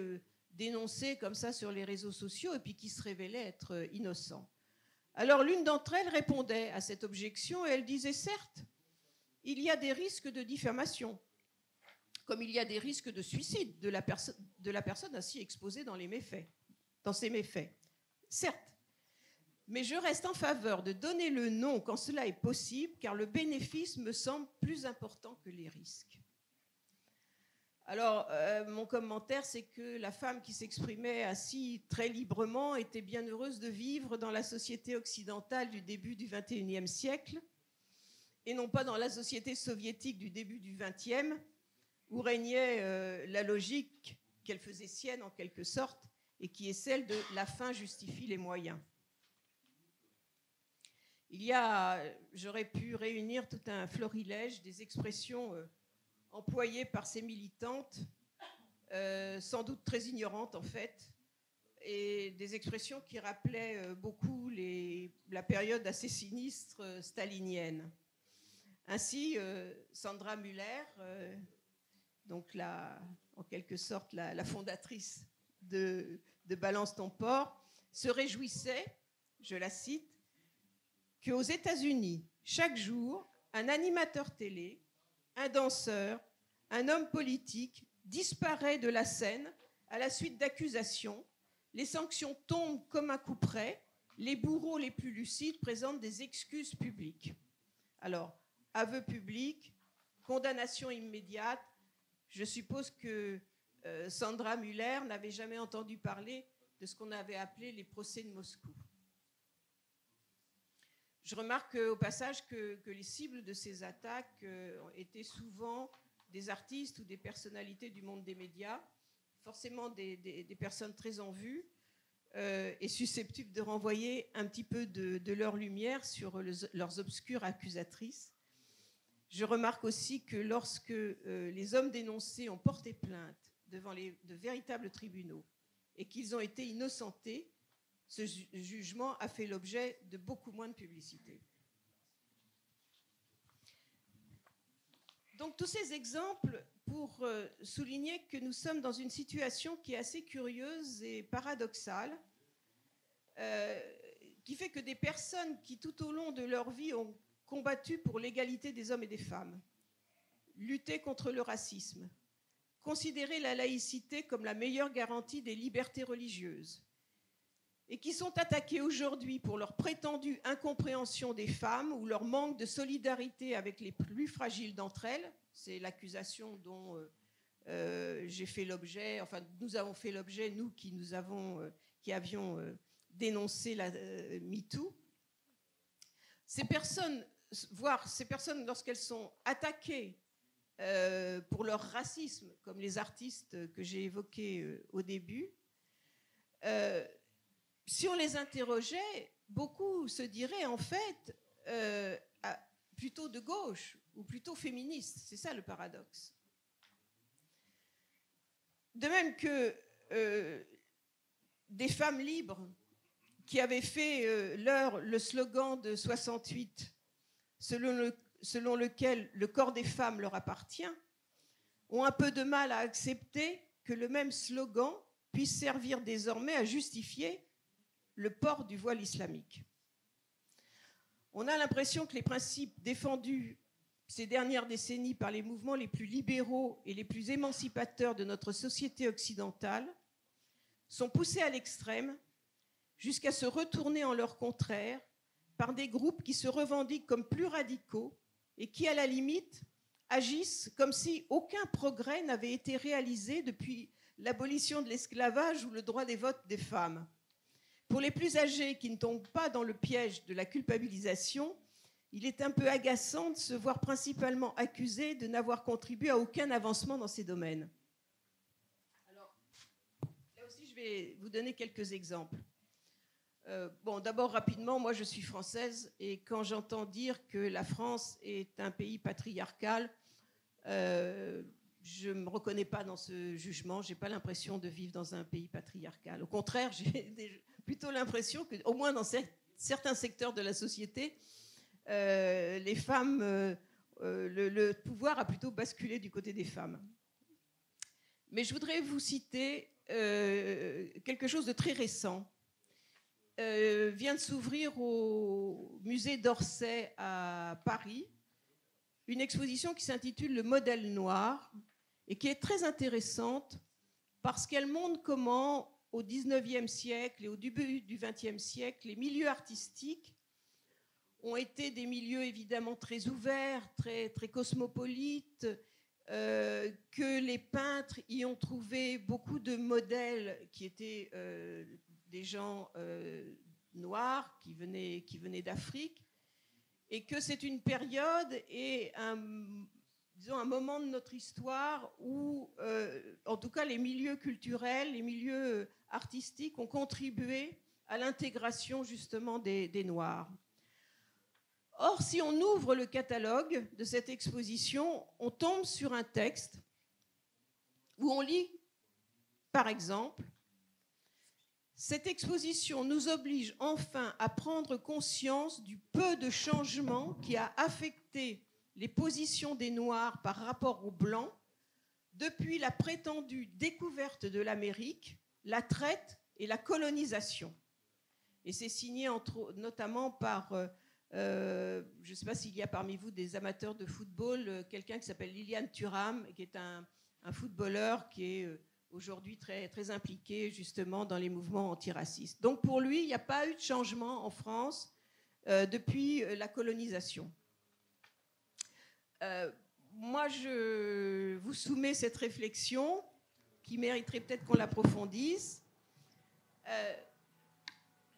dénoncés comme ça sur les réseaux sociaux et puis qui se révélaient être innocents. Alors l'une d'entre elles répondait à cette objection et elle disait: certes, il y a des risques de diffamation, comme il y a des risques de suicide de la personne ainsi exposée dans ces méfaits. Certes, mais je reste en faveur de donner le nom quand cela est possible, car le bénéfice me semble plus important que les risques. Alors, mon commentaire, c'est que la femme qui s'exprimait ainsi très librement était bien heureuse de vivre dans la société occidentale du début du XXIe siècle, et non pas dans la société soviétique du début du XXe, où régnait la logique qu'elle faisait sienne en quelque sorte, et qui est celle de la fin justifie les moyens. J'aurais pu réunir tout un florilège des expressions employées par ces militantes, sans doute très ignorantes en fait, et des expressions qui rappelaient beaucoup la période assez sinistre stalinienne. Ainsi, Sandra Müller, donc en quelque sorte la fondatrice de Balance ton porc, se réjouissait, je la cite, qu'aux États-Unis, chaque jour, un animateur télé, un danseur, un homme politique disparaît de la scène à la suite d'accusations, les sanctions tombent comme un coup près, les bourreaux les plus lucides présentent des excuses publiques. Alors, aveu public, condamnation immédiate, je suppose que Sandra Müller n'avait jamais entendu parler de ce qu'on avait appelé les procès de Moscou. Je remarque au passage que les cibles de ces attaques étaient souvent des artistes ou des personnalités du monde des médias, forcément des personnes très en vue et susceptibles de renvoyer un petit peu de leur lumière sur leurs obscures accusatrices. Je remarque aussi que lorsque les hommes dénoncés ont porté plainte devant de véritables tribunaux et qu'ils ont été innocentés, ce jugement a fait l'objet de beaucoup moins de publicité. Donc tous ces exemples pour souligner que nous sommes dans une situation qui est assez curieuse et paradoxale, qui fait que des personnes qui tout au long de leur vie ont combattu pour l'égalité des hommes et des femmes, lutté contre le racisme, considéré la laïcité comme la meilleure garantie des libertés religieuses, et qui sont attaqués aujourd'hui pour leur prétendue incompréhension des femmes ou leur manque de solidarité avec les plus fragiles d'entre elles. C'est l'accusation dont j'ai fait l'objet, enfin nous avons fait l'objet, nous qui avions dénoncé la MeToo. Ces personnes, lorsqu'elles sont attaquées pour leur racisme, comme les artistes que j'ai évoqués au début, si on les interrogeait, beaucoup se diraient en fait plutôt de gauche ou plutôt féministes. C'est ça le paradoxe. De même que des femmes libres qui avaient fait le slogan de 68, selon lequel le corps des femmes leur appartient, ont un peu de mal à accepter que le même slogan puisse servir désormais à justifier le port du voile islamique. On a l'impression que les principes défendus ces dernières décennies par les mouvements les plus libéraux et les plus émancipateurs de notre société occidentale sont poussés à l'extrême jusqu'à se retourner en leur contraire par des groupes qui se revendiquent comme plus radicaux et qui, à la limite, agissent comme si aucun progrès n'avait été réalisé depuis l'abolition de l'esclavage ou le droit des votes des femmes. Pour les plus âgés qui ne tombent pas dans le piège de la culpabilisation, il est un peu agaçant de se voir principalement accusés de n'avoir contribué à aucun avancement dans ces domaines. Alors, là aussi, je vais vous donner quelques exemples. D'abord, rapidement, moi, je suis française et quand j'entends dire que la France est un pays patriarcal, je ne me reconnais pas dans ce jugement. Je n'ai pas l'impression de vivre dans un pays patriarcal. Au contraire, j'ai plutôt l'impression qu'au moins dans certains secteurs de la société, les femmes, le pouvoir a plutôt basculé du côté des femmes. Mais je voudrais vous citer quelque chose de très récent. Vient de s'ouvrir au musée d'Orsay à Paris une exposition qui s'intitule « Le modèle noir » et qui est très intéressante parce qu'elle montre comment, au XIXe siècle et au début du XXe siècle, les milieux artistiques ont été des milieux évidemment très ouverts, très, très cosmopolites, que les peintres y ont trouvé beaucoup de modèles qui étaient des gens noirs qui venaient d'Afrique, et que c'est une période et un moment de notre histoire où, en tout cas, les milieux culturels, les milieux artistiques ont contribué à l'intégration justement des Noirs. Or, si on ouvre le catalogue de cette exposition, on tombe sur un texte où on lit, par exemple, « Cette exposition nous oblige enfin à prendre conscience du peu de changement qui a affecté les positions des Noirs par rapport aux Blancs depuis la prétendue découverte de l'Amérique, la traite et la colonisation. » Et c'est signé notamment par, je ne sais pas s'il y a parmi vous des amateurs de football, quelqu'un qui s'appelle Liliane Thuram, qui est un footballeur qui est aujourd'hui très, très impliqué justement dans les mouvements antiracistes. Donc pour lui, il n'y a pas eu de changement en France depuis la colonisation. Moi, je vous soumets cette réflexion qui mériterait peut-être qu'on l'approfondisse.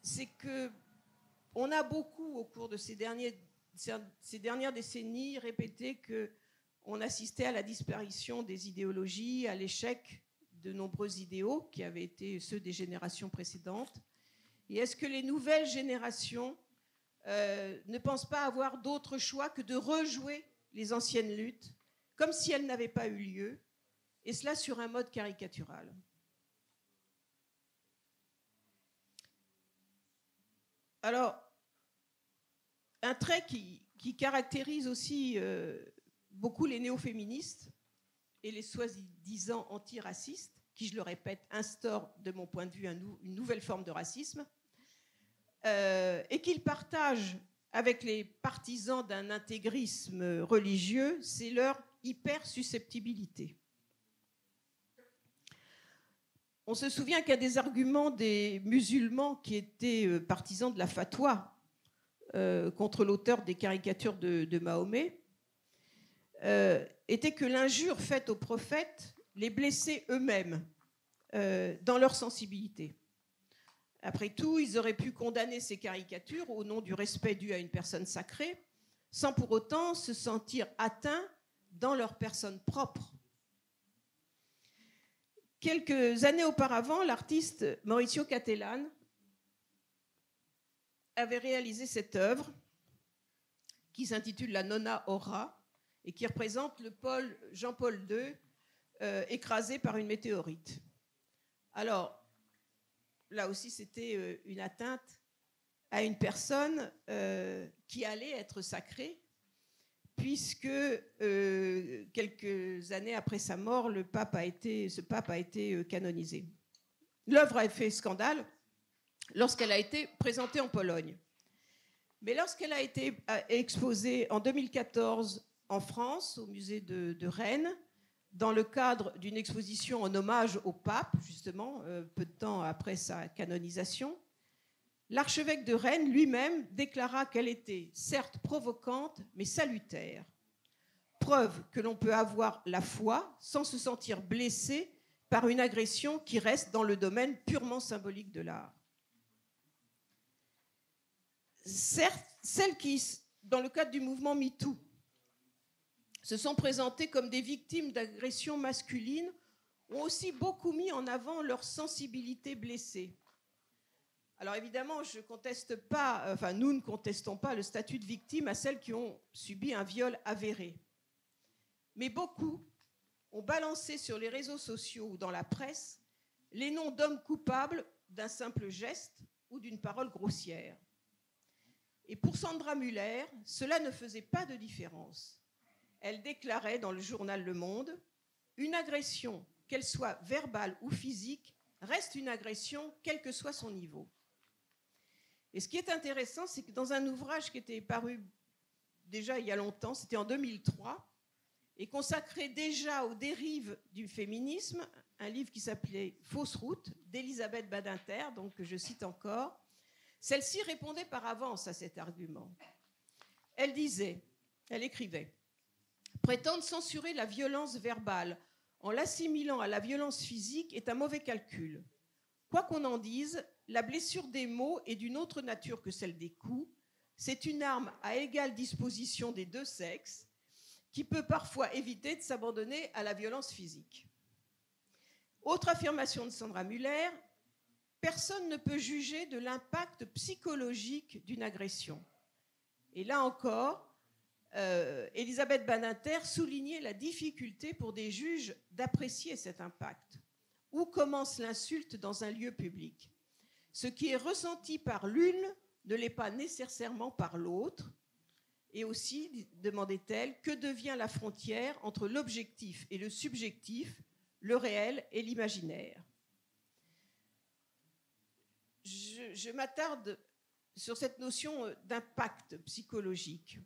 C'est qu'on a beaucoup, au cours de ces dernières décennies, répété qu'on assistait à la disparition des idéologies, à l'échec de nombreux idéaux qui avaient été ceux des générations précédentes. Et est-ce que les nouvelles générations ne pensent pas avoir d'autre choix que de rejouer les anciennes luttes, comme si elles n'avaient pas eu lieu, et cela sur un mode caricatural? Alors, un trait qui caractérise aussi beaucoup les néo-féministes et les soi-disant antiracistes, qui, je le répète, instaurent, de mon point de vue, une nouvelle forme de racisme, et qu'ils partagent avec les partisans d'un intégrisme religieux, c'est leur hyper-susceptibilité. On se souvient qu'un des arguments des musulmans qui étaient partisans de la fatwa contre l'auteur des caricatures de Mahomet était que l'injure faite au prophète les blessait eux-mêmes dans leur sensibilité. Après tout, ils auraient pu condamner ces caricatures au nom du respect dû à une personne sacrée, sans pour autant se sentir atteints dans leur personne propre. Quelques années auparavant, l'artiste Maurizio Cattelan avait réalisé cette œuvre qui s'intitule La Nonna Aura et qui représente le Jean-Paul II écrasé par une météorite. Alors, là aussi, c'était une atteinte à une personne qui allait être sacrée, puisque quelques années après sa mort, ce pape a été canonisé. L'œuvre a fait scandale lorsqu'elle a été présentée en Pologne. Mais lorsqu'elle a été exposée en 2014 en France, au musée de Rennes, dans le cadre d'une exposition en hommage au pape, justement, peu de temps après sa canonisation, l'archevêque de Rennes lui-même déclara qu'elle était certes provocante, mais salutaire. Preuve que l'on peut avoir la foi sans se sentir blessé par une agression qui reste dans le domaine purement symbolique de l'art. Certes, celles qui, dans le cadre du mouvement MeToo, se sont présentées comme des victimes d'agressions masculines ont aussi beaucoup mis en avant leur sensibilité blessée. Alors évidemment, nous ne contestons pas le statut de victime à celles qui ont subi un viol avéré. Mais beaucoup ont balancé sur les réseaux sociaux ou dans la presse les noms d'hommes coupables d'un simple geste ou d'une parole grossière. Et pour Sandra Müller, cela ne faisait pas de différence. Elle déclarait dans le journal Le Monde « Une agression, qu'elle soit verbale ou physique, reste une agression, quel que soit son niveau. » Et ce qui est intéressant, c'est que dans un ouvrage qui était paru déjà il y a longtemps, c'était en 2003, et consacré déjà aux dérives du féminisme, un livre qui s'appelait « Fausse route » d'Elisabeth Badinter, donc que je cite encore, celle-ci répondait par avance à cet argument. Elle écrivait « Prétendre censurer la violence verbale en l'assimilant à la violence physique est un mauvais calcul. Quoi qu'on en dise, la blessure des mots est d'une autre nature que celle des coups. C'est une arme à égale disposition des deux sexes qui peut parfois éviter de s'abandonner à la violence physique. » Autre affirmation de Sandra Müller, personne ne peut juger de l'impact psychologique d'une agression. Et là encore, Elisabeth Badinter soulignait la difficulté pour des juges d'apprécier cet impact. Où commence l'insulte dans un lieu public ? Ce qui est ressenti par l'une ne l'est pas nécessairement par l'autre. Et aussi, demandait-elle, que devient la frontière entre l'objectif et le subjectif, le réel et l'imaginaire ? Je m'attarde sur cette notion d'impact psychologique.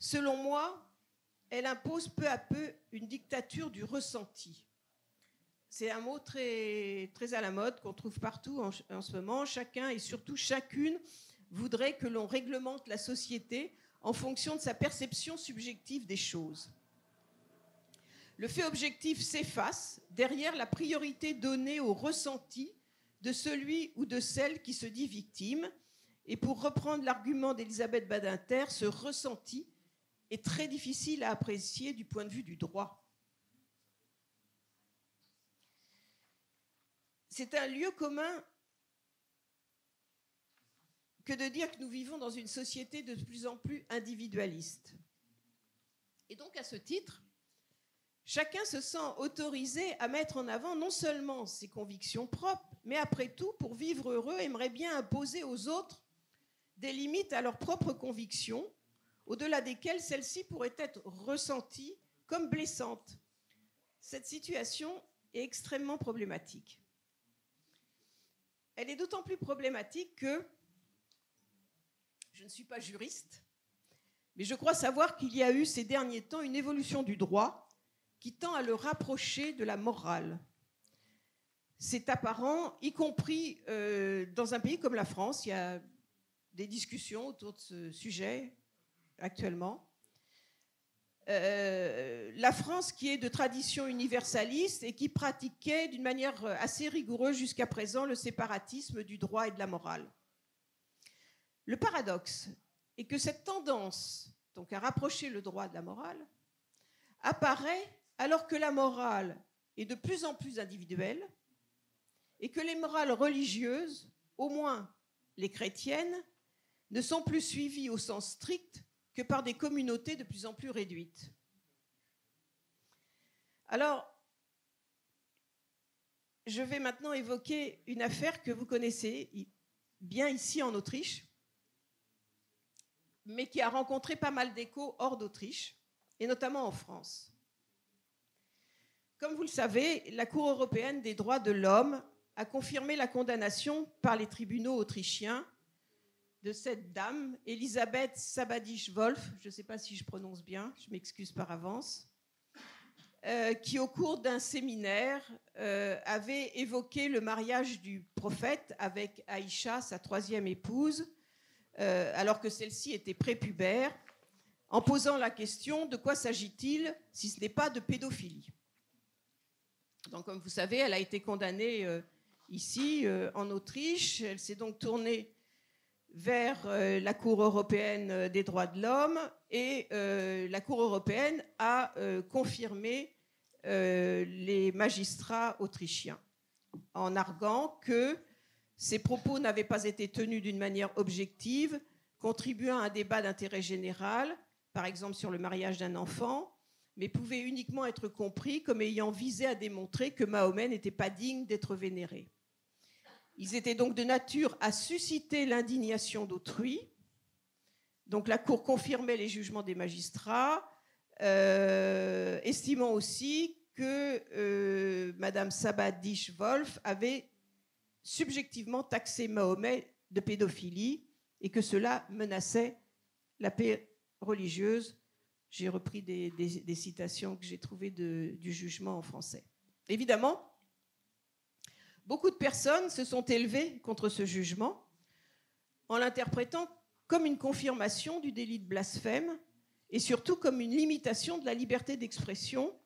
Selon moi, elle impose peu à peu une dictature du ressenti. C'est un mot très, très à la mode qu'on trouve partout en ce moment. Chacun et surtout chacune voudrait que l'on réglemente la société en fonction de sa perception subjective des choses. Le fait objectif s'efface derrière la priorité donnée au ressenti de celui ou de celle qui se dit victime. Et pour reprendre l'argument d'Elisabeth Badinter, ce ressenti est très difficile à apprécier du point de vue du droit. C'est un lieu commun que de dire que nous vivons dans une société de plus en plus individualiste. Et donc, à ce titre, chacun se sent autorisé à mettre en avant non seulement ses convictions propres, mais après tout, pour vivre heureux, aimerait bien imposer aux autres des limites à leurs propres convictions au-delà desquelles celle-ci pourrait être ressentie comme blessante. Cette situation est extrêmement problématique. Elle est d'autant plus problématique que je ne suis pas juriste, mais je crois savoir qu'il y a eu ces derniers temps une évolution du droit qui tend à le rapprocher de la morale. C'est apparent, y compris dans un pays comme la France. Il y a des discussions autour de ce sujet actuellement. La France, qui est de tradition universaliste et qui pratiquait d'une manière assez rigoureuse jusqu'à présent le séparatisme du droit et de la morale. Le paradoxe est que cette tendance donc, à rapprocher le droit de la morale apparaît alors que la morale est de plus en plus individuelle et que les morales religieuses, au moins les chrétiennes, ne sont plus suivies au sens strict que par des communautés de plus en plus réduites. Alors, je vais maintenant évoquer une affaire que vous connaissez bien ici en Autriche, mais qui a rencontré pas mal d'échos hors d'Autriche, et notamment en France. Comme vous le savez, la Cour européenne des droits de l'homme a confirmé la condamnation par les tribunaux autrichiens de cette dame, Elisabeth Sabadisch-Wolf, je ne sais pas si je prononce bien, je m'excuse par avance, qui au cours d'un séminaire avait évoqué le mariage du prophète avec Aïcha, sa troisième épouse, alors que celle-ci était prépubère, en posant la question de quoi s'agit-il si ce n'est pas de pédophilie. Donc, comme vous savez, elle a été condamnée ici, en Autriche. Elle s'est donc tournée vers la Cour européenne des droits de l'homme et la Cour européenne a confirmé les magistrats autrichiens en arguant que ces propos n'avaient pas été tenus d'une manière objective, contribuant à un débat d'intérêt général, par exemple sur le mariage d'un enfant, mais pouvaient uniquement être compris comme ayant visé à démontrer que Mahomet n'était pas digne d'être vénéré. Ils étaient donc de nature à susciter l'indignation d'autrui. Donc la Cour confirmait les jugements des magistrats, estimant aussi que Madame Sabadisch-Wolf avait subjectivement taxé Mahomet de pédophilie et que cela menaçait la paix religieuse. J'ai repris des citations que j'ai trouvées du jugement en français. Évidemment, beaucoup de personnes se sont élevées contre ce jugement en l'interprétant comme une confirmation du délit de blasphème et surtout comme une limitation de la liberté d'expression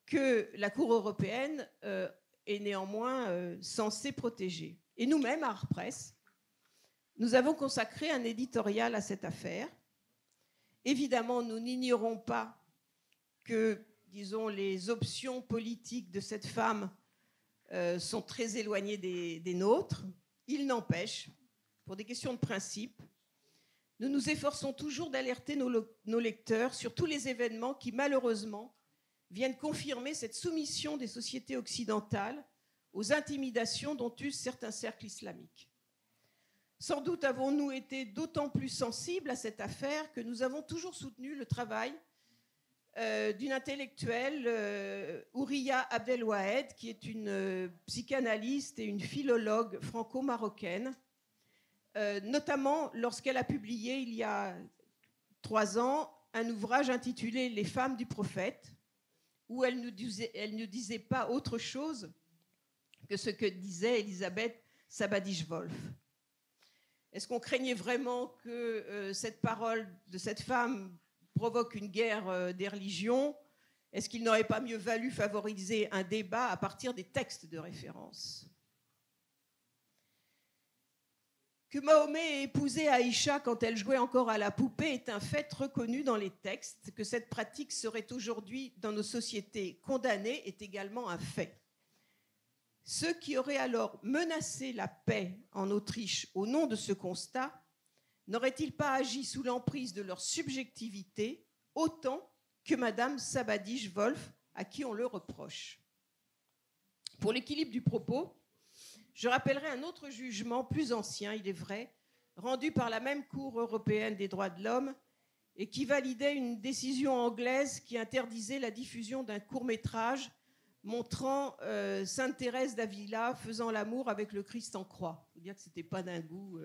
que la Cour européenne est néanmoins censée protéger. Et nous-mêmes, à Art Press, nous avons consacré un éditorial à cette affaire. Évidemment, nous n'ignorons pas que, disons, les options politiques de cette femme sont très éloignées des nôtres. Il n'empêche, pour des questions de principe, nous nous efforçons toujours d'alerter nos lecteurs sur tous les événements qui, malheureusement, viennent confirmer cette soumission des sociétés occidentales aux intimidations dont usent certains cercles islamiques. Sans doute avons-nous été d'autant plus sensibles à cette affaire que nous avons toujours soutenu le travail d'une intellectuelle, Houriya Abdelwahed, qui est une psychanalyste et une philologue franco-marocaine, notamment lorsqu'elle a publié il y a 3 ans un ouvrage intitulé « Les femmes du prophète », où elle ne disait pas autre chose que ce que disait Elisabeth Sabadisch-Wolf. Est-ce qu'on craignait vraiment que cette parole de cette femme provoque une guerre des religions? Est-ce qu'il n'aurait pas mieux valu favoriser un débat à partir des textes de référence? Que Mahomet ait épousé Aïcha quand elle jouait encore à la poupée est un fait reconnu dans les textes. Que cette pratique serait aujourd'hui dans nos sociétés condamnée est également un fait. Ceux qui auraient alors menacé la paix en Autriche au nom de ce constat n'auraient-ils pas agi sous l'emprise de leur subjectivité autant que Madame Sabadisch-Wolf, à qui on le reproche? Pour l'équilibre du propos, je rappellerai un autre jugement plus ancien, il est vrai, rendu par la même Cour européenne des droits de l'homme et qui validait une décision anglaise qui interdisait la diffusion d'un court-métrage montrant Sainte Thérèse d'Avila faisant l'amour avec le Christ en croix. Il faut dire que ce n'était pas d'un goût.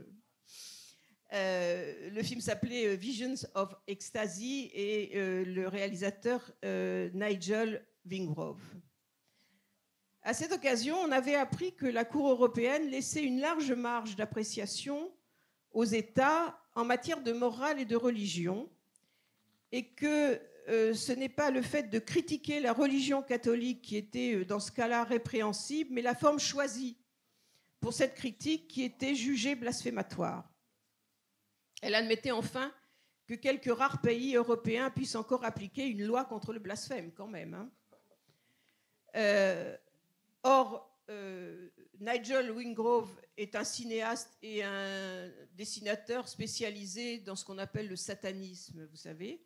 Le film s'appelait Visions of Ecstasy et le réalisateur Nigel Wingrove. À cette occasion, on avait appris que la Cour européenne laissait une large marge d'appréciation aux États en matière de morale et de religion, et que ce n'est pas le fait de critiquer la religion catholique qui était dans ce cas-là répréhensible, mais la forme choisie pour cette critique qui était jugée blasphématoire. Elle admettait enfin que quelques rares pays européens puissent encore appliquer une loi contre le blasphème, quand même. Or, Nigel Wingrove est un cinéaste et un dessinateur spécialisé dans ce qu'on appelle le satanisme, vous savez.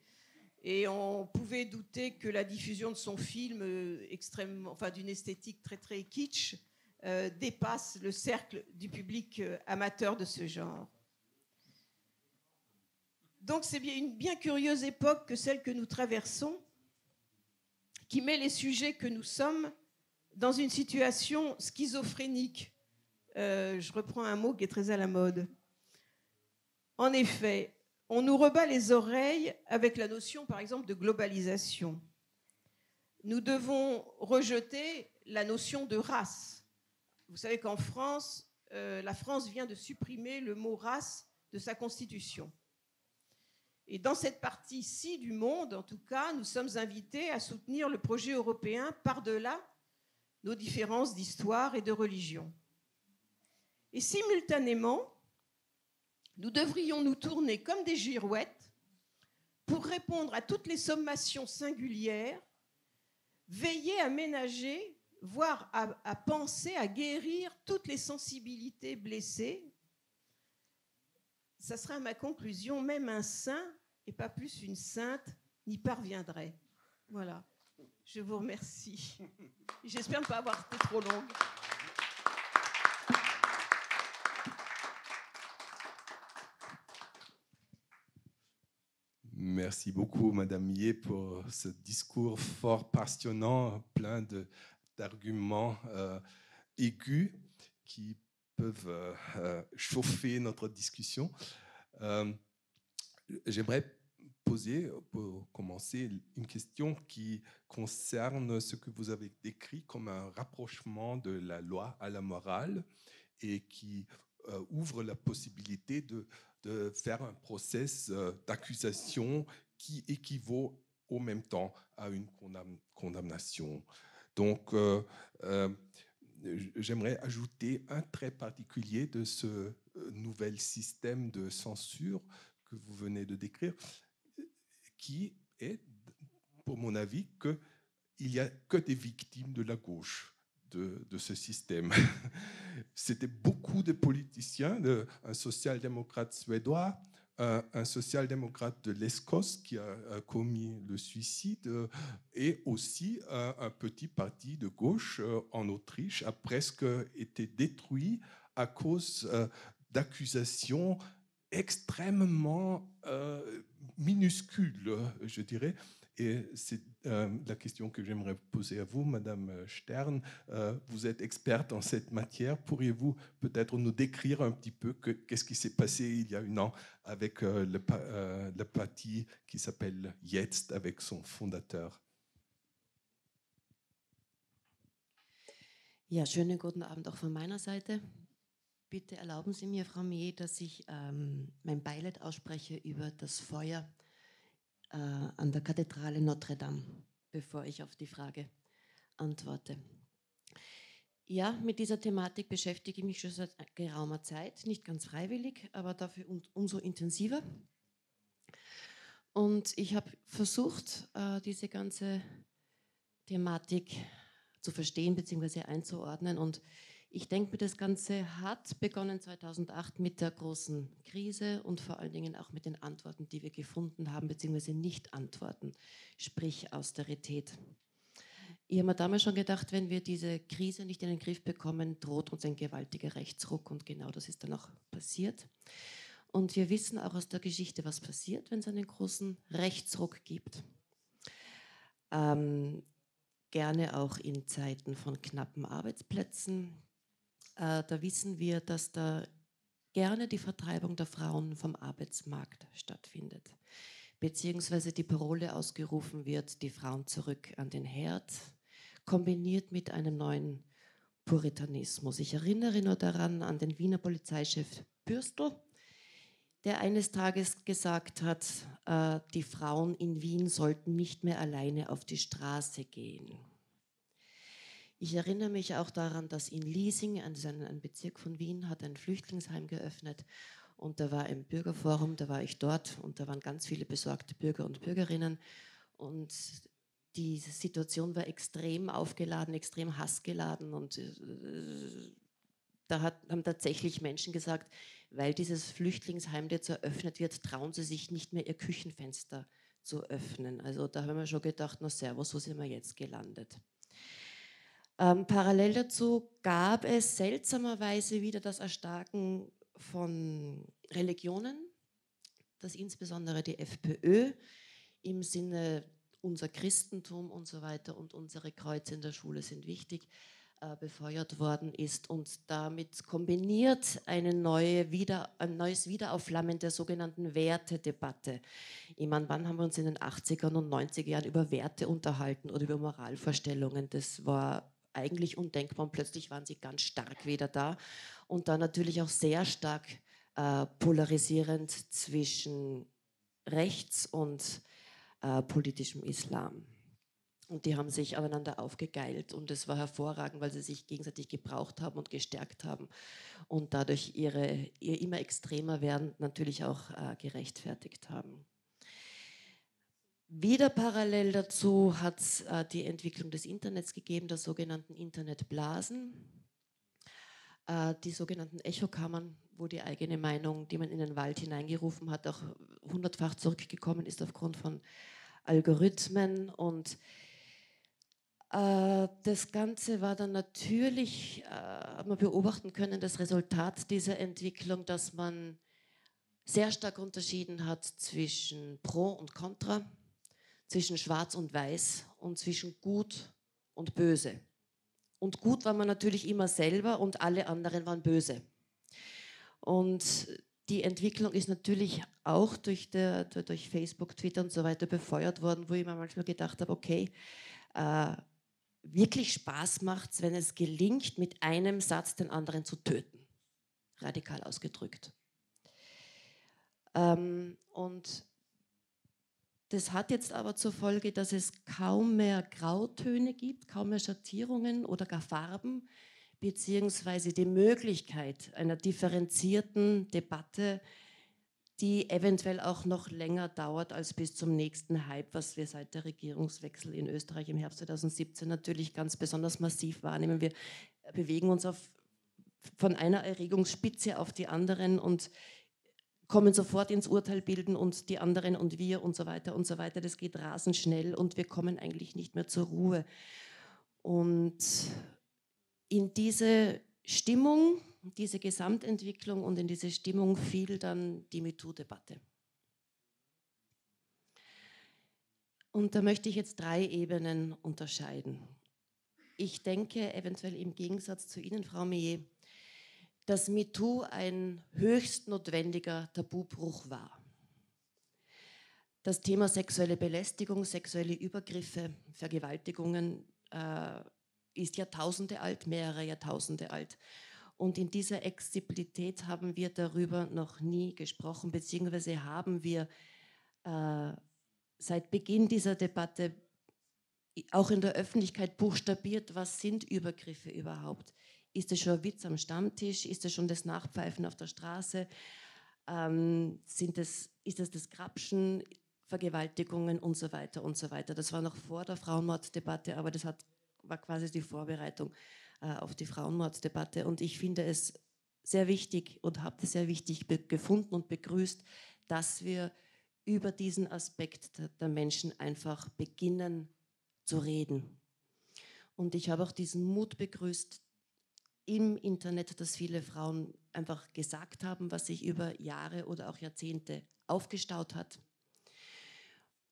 Et on pouvait douter que la diffusion de son film, d'une esthétique très très kitsch, dépasse le cercle du public amateur de ce genre. Donc c'est une bien curieuse époque que celle que nous traversons, qui met les sujets que nous sommes dans une situation schizophrénique. Je reprends un mot qui est très à la mode. En effet, on nous rebat les oreilles avec la notion, par exemple, de globalisation. Nous devons rejeter la notion de race. Vous savez qu'en France, la France vient de supprimer le mot race de sa constitution. Et dans cette partie-ci du monde, en tout cas, nous sommes invités à soutenir le projet européen par-delà nos différences d'histoire et de religion. Et simultanément, nous devrions nous tourner comme des girouettes pour répondre à toutes les sommations singulières, veiller à ménager, voire à penser, à guérir toutes les sensibilités blessées. Ça sera ma conclusion, même un saint, et pas plus une sainte, n'y parviendrait. Voilà. Je vous remercie. J'espère ne pas avoir été trop longue. Merci beaucoup, Madame Millet, pour ce discours fort passionnant, plein d'arguments aigus qui peuvent chauffer notre discussion. J'aimerais poser, pour commencer, une question qui concerne ce que vous avez décrit comme un rapprochement de la loi à la morale et qui ouvre la possibilité de faire un process d'accusation qui équivaut au même temps à une condamnation. Donc, j'aimerais ajouter un trait particulier de ce nouvel système de censure que vous venez de décrire, qui est, pour mon avis, qu'il n'y a que des victimes de la gauche de ce système. C'était beaucoup de politiciens, un social-démocrate suédois, un social-démocrate de l'Escosse qui a commis le suicide, et aussi un petit parti de gauche en Autriche a presque été détruit à cause d'accusations extrêmement minuscules, je dirais. Et c'est la question que j'aimerais poser à vous, Madame Stern. Vous êtes experte en cette matière. Pourriez-vous peut-être nous décrire un petit peu qu'est-ce qui s'est passé il y a un an avec le parti qui s'appelle Jetzt, avec son fondateur? Ja, schönen guten Abend auch von meiner Seite. Bitte erlauben Sie mir, Frau Millet, dass ich mein Beileid ausspreche über das Feuer an der Kathedrale Notre Dame, bevor ich auf die Frage antworte. Ja, mit dieser Thematik beschäftige ich mich schon seit geraumer Zeit, nicht ganz freiwillig, aber dafür umso intensiver. Und ich habe versucht, diese ganze Thematik zu verstehen bzw. einzuordnen. Und ich denke mir, das Ganze hat begonnen 2008 mit der großen Krise und vor allen Dingen auch mit den Antworten, die wir gefunden haben, beziehungsweise Nicht-Antworten, sprich Austerität. Ich habe mir damals schon gedacht, wenn wir diese Krise nicht in den Griff bekommen, droht uns ein gewaltiger Rechtsruck, und genau das ist dann auch passiert. Und wir wissen auch aus der Geschichte, was passiert, wenn es einen großen Rechtsruck gibt. Gerne auch in Zeiten von knappen Arbeitsplätzen. Da wissen wir, dass da gerne die Vertreibung der Frauen vom Arbeitsmarkt stattfindet. Beziehungsweise die Parole ausgerufen wird, die Frauen zurück an den Herd, kombiniert mit einem neuen Puritanismus. Ich erinnere nur daran an den Wiener Polizeichef Bürstl, der eines Tages gesagt hat, die Frauen in Wien sollten nicht mehr alleine auf die Straße gehen. Ich erinnere mich auch daran, dass in Liesing, ein Bezirk von Wien, hat ein Flüchtlingsheim geöffnet und da war ein Bürgerforum, da war ich dort und da waren ganz viele besorgte Bürger und Bürgerinnen und die Situation war extrem aufgeladen, extrem hassgeladen und da haben tatsächlich Menschen gesagt, weil dieses Flüchtlingsheim jetzt eröffnet wird, trauen sie sich nicht mehr, ihr Küchenfenster zu öffnen. Also da haben wir schon gedacht, na servus, wo sind wir jetzt gelandet? Parallel dazu gab es seltsamerweise wieder das Erstarken von Religionen, dass insbesondere die FPÖ im Sinne unser Christentum und so weiter und unsere Kreuze in der Schule sind wichtig, befeuert worden ist und damit kombiniert ein neues Wiederaufflammen der sogenannten Wertedebatte. Ich meine, wann haben wir uns in den 80er und 90er Jahren über Werte unterhalten oder über Moralvorstellungen? Das war eigentlich undenkbar und plötzlich waren sie ganz stark wieder da und dann natürlich auch sehr stark polarisierend zwischen rechts und politischem Islam. Und die haben sich aneinander aufgegeilt und es war hervorragend, weil sie sich gegenseitig gebraucht haben und gestärkt haben und dadurch ihr immer extremer werden natürlich auch gerechtfertigt haben. Wieder parallel dazu hat es die Entwicklung des Internets gegeben, der sogenannten Internetblasen, die sogenannten Echokammern, wo die eigene Meinung, die man in den Wald hineingerufen hat, auch 100-fach zurückgekommen ist aufgrund von Algorithmen und das Ganze war dann natürlich, hat man beobachten können, das Resultat dieser Entwicklung, dass man sehr stark unterschieden hat zwischen Pro und Contra, zwischen Schwarz und Weiß und zwischen Gut und Böse. Und gut war man natürlich immer selber und alle anderen waren böse. Und die Entwicklung ist natürlich auch durch Facebook, Twitter und so weiter befeuert worden, wo ich mir manchmal gedacht habe, okay, wirklich Spaß macht es, wenn es gelingt, mit einem Satz den anderen zu töten. Radikal ausgedrückt. Und das hat jetzt aber zur Folge, dass es kaum mehr Grautöne gibt, kaum mehr Schattierungen oder gar Farben, beziehungsweise die Möglichkeit einer differenzierten Debatte, die eventuell auch noch länger dauert als bis zum nächsten Hype, was wir seit der Regierungswechsel in Österreich im Herbst 2017 natürlich ganz besonders massiv wahrnehmen. Wir bewegen uns von einer Erregungsspitze auf die anderen und kommen sofort ins Urteil bilden und die anderen und wir und so weiter und so weiter. Das geht rasend schnell und wir kommen eigentlich nicht mehr zur Ruhe. Und in diese Stimmung, diese Gesamtentwicklung und in diese Stimmung fiel dann die MeToo-Debatte. Und da möchte ich jetzt 3 Ebenen unterscheiden. Ich denke, eventuell im Gegensatz zu Ihnen, Frau Millet, dass MeToo ein höchst notwendiger Tabubruch war. Das Thema sexuelle Belästigung, sexuelle Übergriffe, Vergewaltigungen ist Jahrtausende alt, mehrere Jahrtausende alt. Und in dieser Exibilität haben wir darüber noch nie gesprochen, beziehungsweise haben wir seit Beginn dieser Debatte auch in der Öffentlichkeit buchstabiert, was sind Übergriffe überhaupt? Ist es schon ein Witz am Stammtisch? Ist es schon das Nachpfeifen auf der Straße? Ist es das Grapschen, Vergewaltigungen und so weiter und so weiter? Das war noch vor der Frauenmorddebatte, aber das war quasi die Vorbereitung auf die Frauenmorddebatte. Und ich finde es sehr wichtig und habe es sehr wichtig gefunden und begrüßt, dass wir über diesen Aspekt der Menschen einfach beginnen zu reden. Und ich habe auch diesen Mut begrüßt, im Internet, dass viele Frauen einfach gesagt haben, was sich über Jahre oder auch Jahrzehnte aufgestaut hat.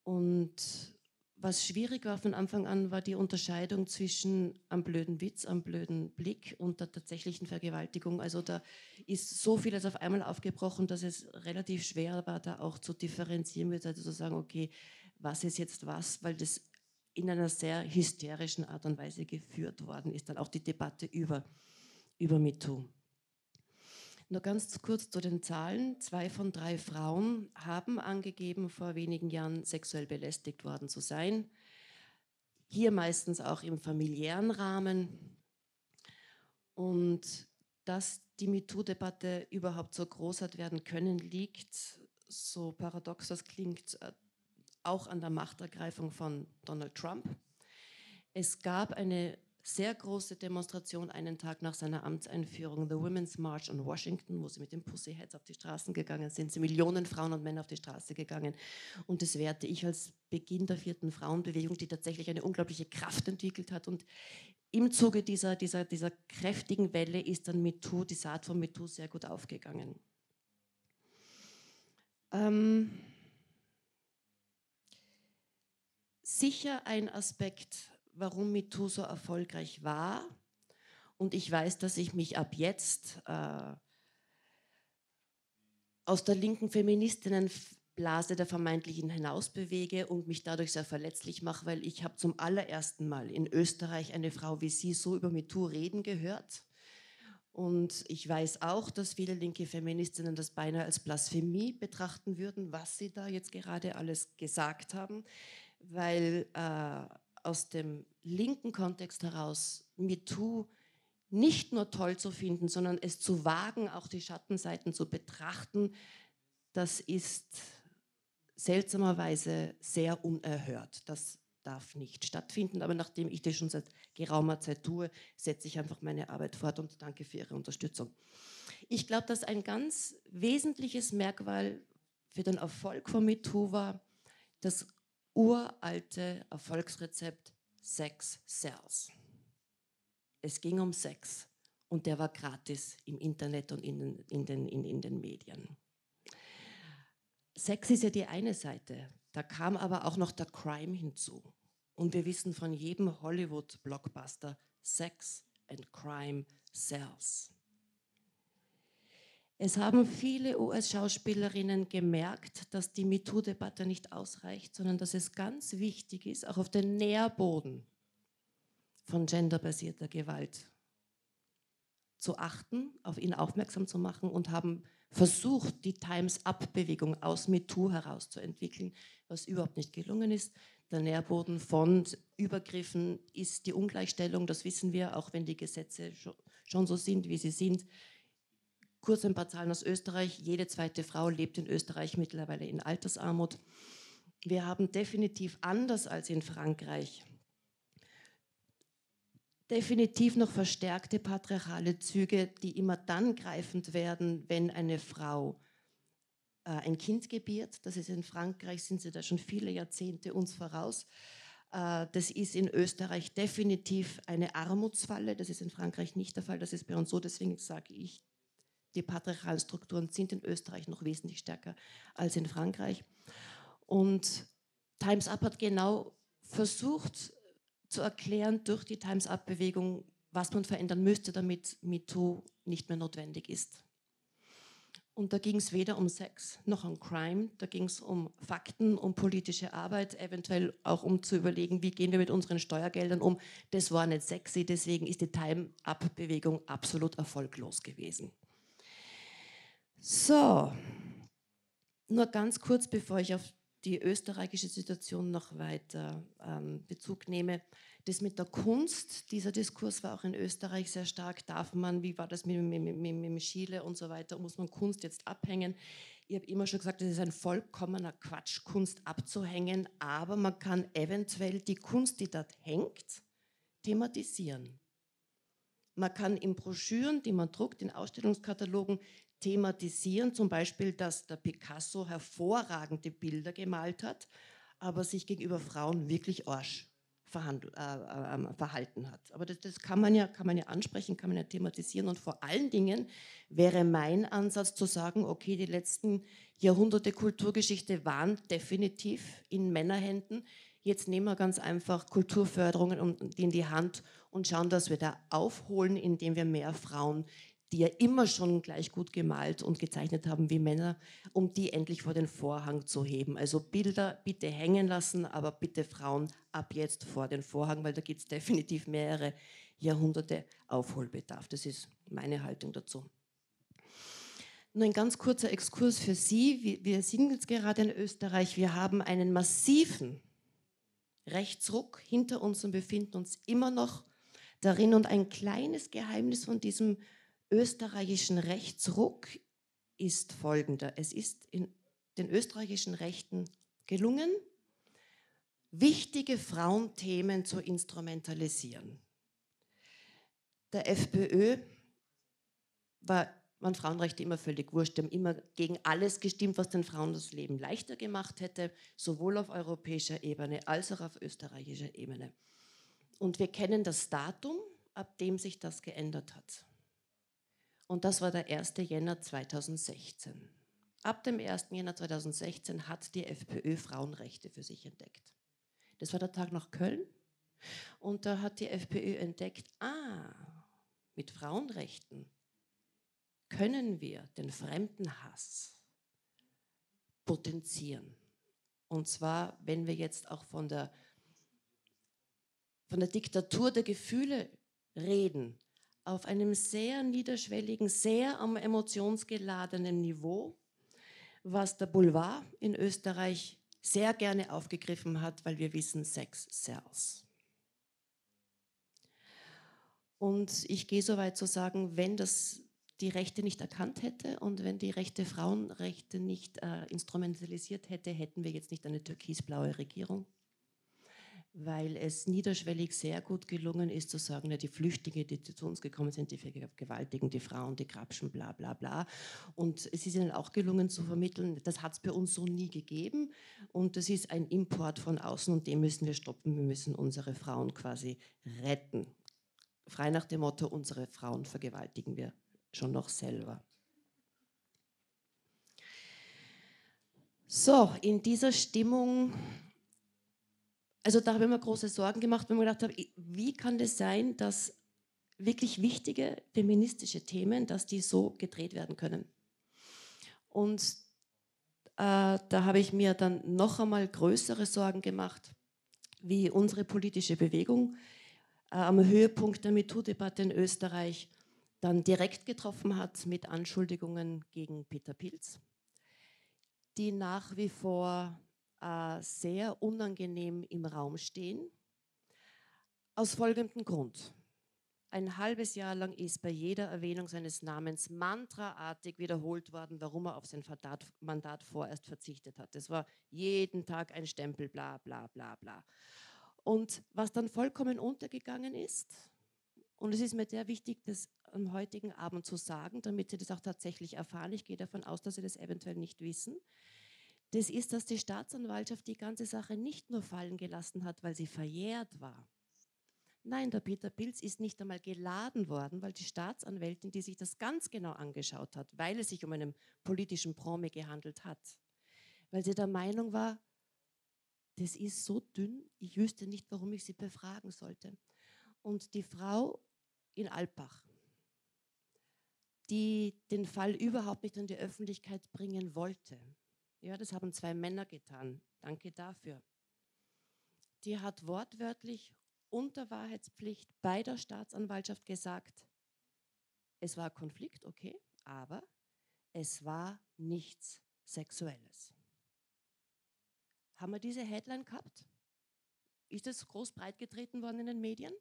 Und was schwierig war von Anfang an, war die Unterscheidung zwischen einem blöden Witz, einem blöden Blick und der tatsächlichen Vergewaltigung. Also da ist so vieles auf einmal aufgebrochen, dass es relativ schwer war, da auch zu differenzieren, also zu sagen, okay, was ist jetzt was, weil das in einer sehr hysterischen Art und Weise geführt worden ist, dann auch die Debatte über MeToo. Nur ganz kurz zu den Zahlen. 2 von 3 Frauen haben angegeben, vor wenigen Jahren sexuell belästigt worden zu sein. Hier meistens auch im familiären Rahmen. Und dass die MeToo-Debatte überhaupt so groß hat werden können, liegt, so paradox das klingt, auch an der Machtergreifung von Donald Trump. Es gab eine sehr große Demonstration einen Tag nach seiner Amtseinführung, The Women's March on Washington, wo sie mit den Pussyheads auf die Straßen gegangen sind, sind Millionen Frauen und Männer auf die Straße gegangen. Und das werte ich als Beginn der 4. Frauenbewegung, die tatsächlich eine unglaubliche Kraft entwickelt hat. Und im Zuge dieser kräftigen Welle ist dann MeToo, die Saat von MeToo sehr gut aufgegangen. Sicher ein Aspekt, warum MeToo so erfolgreich war. Und ich weiß, dass ich mich ab jetzt aus der linken Feministinnenblase der vermeintlichen hinausbewege und mich dadurch sehr verletzlich mache, weil ich habe zum allerersten Mal in Österreich eine Frau wie Sie so über MeToo reden gehört. Und ich weiß auch, dass viele linke Feministinnen das beinahe als Blasphemie betrachten würden, was sie da jetzt gerade alles gesagt haben, weil aus dem linken Kontext heraus MeToo nicht nur toll zu finden, sondern es zu wagen, auch die Schattenseiten zu betrachten, das ist seltsamerweise sehr unerhört. Das darf nicht stattfinden, aber nachdem ich das schon seit geraumer Zeit tue, setze ich einfach meine Arbeit fort und danke für Ihre Unterstützung. Ich glaube, dass ein ganz wesentliches Merkmal für den Erfolg von MeToo war, das uralte Erfolgsrezept Sex sells. Es ging um Sex und der war gratis im Internet und in den Medien. Sex ist ja die eine Seite, da kam aber auch noch der Crime hinzu. Und wir wissen von jedem Hollywood-Blockbuster, Sex and Crime sells. Es haben viele US-Schauspielerinnen gemerkt, dass die MeToo-Debatte nicht ausreicht, sondern dass es ganz wichtig ist, auch auf den Nährboden von genderbasierter Gewalt zu achten, auf ihn aufmerksam zu machen und haben versucht, die Time's-Up-Bewegung aus MeToo herauszuentwickeln, was überhaupt nicht gelungen ist. Der Nährboden von Übergriffen ist die Ungleichstellung, das wissen wir, auch wenn die Gesetze schon so sind, wie sie sind. Kurz ein paar Zahlen aus Österreich. Jede zweite Frau lebt in Österreich mittlerweile in Altersarmut. Wir haben definitiv anders als in Frankreich definitiv noch verstärkte patriarchale Züge, die immer dann greifend werden, wenn eine Frau ein Kind gebiert. Das ist in Frankreich, sind sie da schon viele Jahrzehnte uns voraus. Das ist in Österreich definitiv eine Armutsfalle. Das ist in Frankreich nicht der Fall. Das ist bei uns so. Deswegen sage ich, die patriarchalen Strukturen sind in Österreich noch wesentlich stärker als in Frankreich. Und Time's Up hat genau versucht zu erklären durch die Time's Up-Bewegung, was man verändern müsste, damit MeToo nicht mehr notwendig ist. Und da ging es weder um Sex noch um Crime, da ging es um Fakten, um politische Arbeit, eventuell auch um zu überlegen, wie gehen wir mit unseren Steuergeldern um. Das war nicht sexy, deswegen ist die Time-Up-Bewegung absolut erfolglos gewesen. So, nur ganz kurz, bevor ich auf die österreichische Situation noch weiter Bezug nehme. Das mit der Kunst, dieser Diskurs war auch in Österreich sehr stark. Darf man, wie war das mit Schiele und so weiter, muss man Kunst jetzt abhängen? Ich habe immer schon gesagt, das ist ein vollkommener Quatsch, Kunst abzuhängen, aber man kann eventuell die Kunst, die dort hängt, thematisieren. Man kann in Broschüren, die man druckt, in Ausstellungskatalogen, thematisieren, zum Beispiel, dass der Picasso hervorragende Bilder gemalt hat, aber sich gegenüber Frauen wirklich Arsch verhalten hat. Aber das kann man ja ansprechen, kann man ja thematisieren. Und vor allen Dingen wäre mein Ansatz zu sagen, okay, die letzten Jahrhunderte Kulturgeschichte waren definitiv in Männerhänden. Jetzt nehmen wir ganz einfach Kulturförderungen in die Hand und schauen, dass wir da aufholen, indem wir mehr Frauen, die ja immer schon gleich gut gemalt und gezeichnet haben wie Männer, um die endlich vor den Vorhang zu heben. Also Bilder bitte hängen lassen, aber bitte Frauen ab jetzt vor den Vorhang, weil da gibt es definitiv mehrere Jahrhunderte Aufholbedarf. Das ist meine Haltung dazu. Nur ein ganz kurzer Exkurs für Sie. Wir sind jetzt gerade in Österreich. Wir haben einen massiven Rechtsruck hinter uns und befinden uns immer noch darin. Und ein kleines Geheimnis von diesem österreichischen Rechtsruck ist folgender. Es ist in den österreichischen Rechten gelungen, wichtige Frauenthemen zu instrumentalisieren. Der FPÖ waren Frauenrechte immer völlig wurscht. Die haben immer gegen alles gestimmt, was den Frauen das Leben leichter gemacht hätte, sowohl auf europäischer Ebene als auch auf österreichischer Ebene. Und wir kennen das Datum, ab dem sich das geändert hat. Und das war der 1. Jänner 2016. Ab dem 1. Jänner 2016 hat die FPÖ Frauenrechte für sich entdeckt. Das war der Tag nach Köln. Und da hat die FPÖ entdeckt, mit Frauenrechten können wir den Fremdenhass potenzieren. Und zwar, wenn wir jetzt auch von der Diktatur der Gefühle reden, auf einem sehr niederschwelligen, sehr am emotionsgeladenen Niveau, was der Boulevard in Österreich sehr gerne aufgegriffen hat, weil wir wissen, Sex sells. Und ich gehe so weit zu sagen, wenn das die Rechte nicht erkannt hätte und wenn die Rechte Frauenrechte nicht instrumentalisiert hätte, hätten wir jetzt nicht eine türkisblaue Regierung, weil es niederschwellig sehr gut gelungen ist zu sagen, ja, die Flüchtlinge, die zu uns gekommen sind, die vergewaltigen die Frauen, die grapschen, bla bla bla. Und es ist ihnen auch gelungen zu vermitteln, das hat es bei uns so nie gegeben und das ist ein Import von außen und den müssen wir stoppen, wir müssen unsere Frauen quasi retten. Frei nach dem Motto, unsere Frauen vergewaltigen wir schon noch selber. So, in dieser Stimmung, also da habe ich mir große Sorgen gemacht, wenn ich mir gedacht habe, wie kann das sein, dass wirklich wichtige feministische Themen, dass die so gedreht werden können. Und da habe ich mir dann noch einmal größere Sorgen gemacht, wie unsere politische Bewegung am Höhepunkt der MeToo-Debatte in Österreich dann direkt getroffen hat mit Anschuldigungen gegen Peter Pilz, die nach wie vor sehr unangenehm im Raum stehen. Aus folgendem Grund. Ein halbes Jahr lang ist bei jeder Erwähnung seines Namens mantraartig wiederholt worden, warum er auf sein Mandat vorerst verzichtet hat. Das war jeden Tag ein Stempel, bla bla bla bla. Und was dann vollkommen untergegangen ist, und es ist mir sehr wichtig, das am heutigen Abend zu sagen, damit Sie das auch tatsächlich erfahren, ich gehe davon aus, dass Sie das eventuell nicht wissen, das ist, dass die Staatsanwaltschaft die ganze Sache nicht nur fallen gelassen hat, weil sie verjährt war. Nein, der Peter Pilz ist nicht einmal geladen worden, weil die Staatsanwältin, die sich das ganz genau angeschaut hat, weil es sich um einen politischen Promi gehandelt hat, weil sie der Meinung war, das ist so dünn, ich wüsste nicht, warum ich sie befragen sollte. Und die Frau in Alpbach, die den Fall überhaupt nicht in die Öffentlichkeit bringen wollte, ja, das haben 2 Männer getan, danke dafür, die hat wortwörtlich unter Wahrheitspflicht bei der Staatsanwaltschaft gesagt, es war Konflikt, okay, aber es war nichts Sexuelles. Haben wir diese Headline gehabt? Ist das groß breitgetreten worden in den Medien?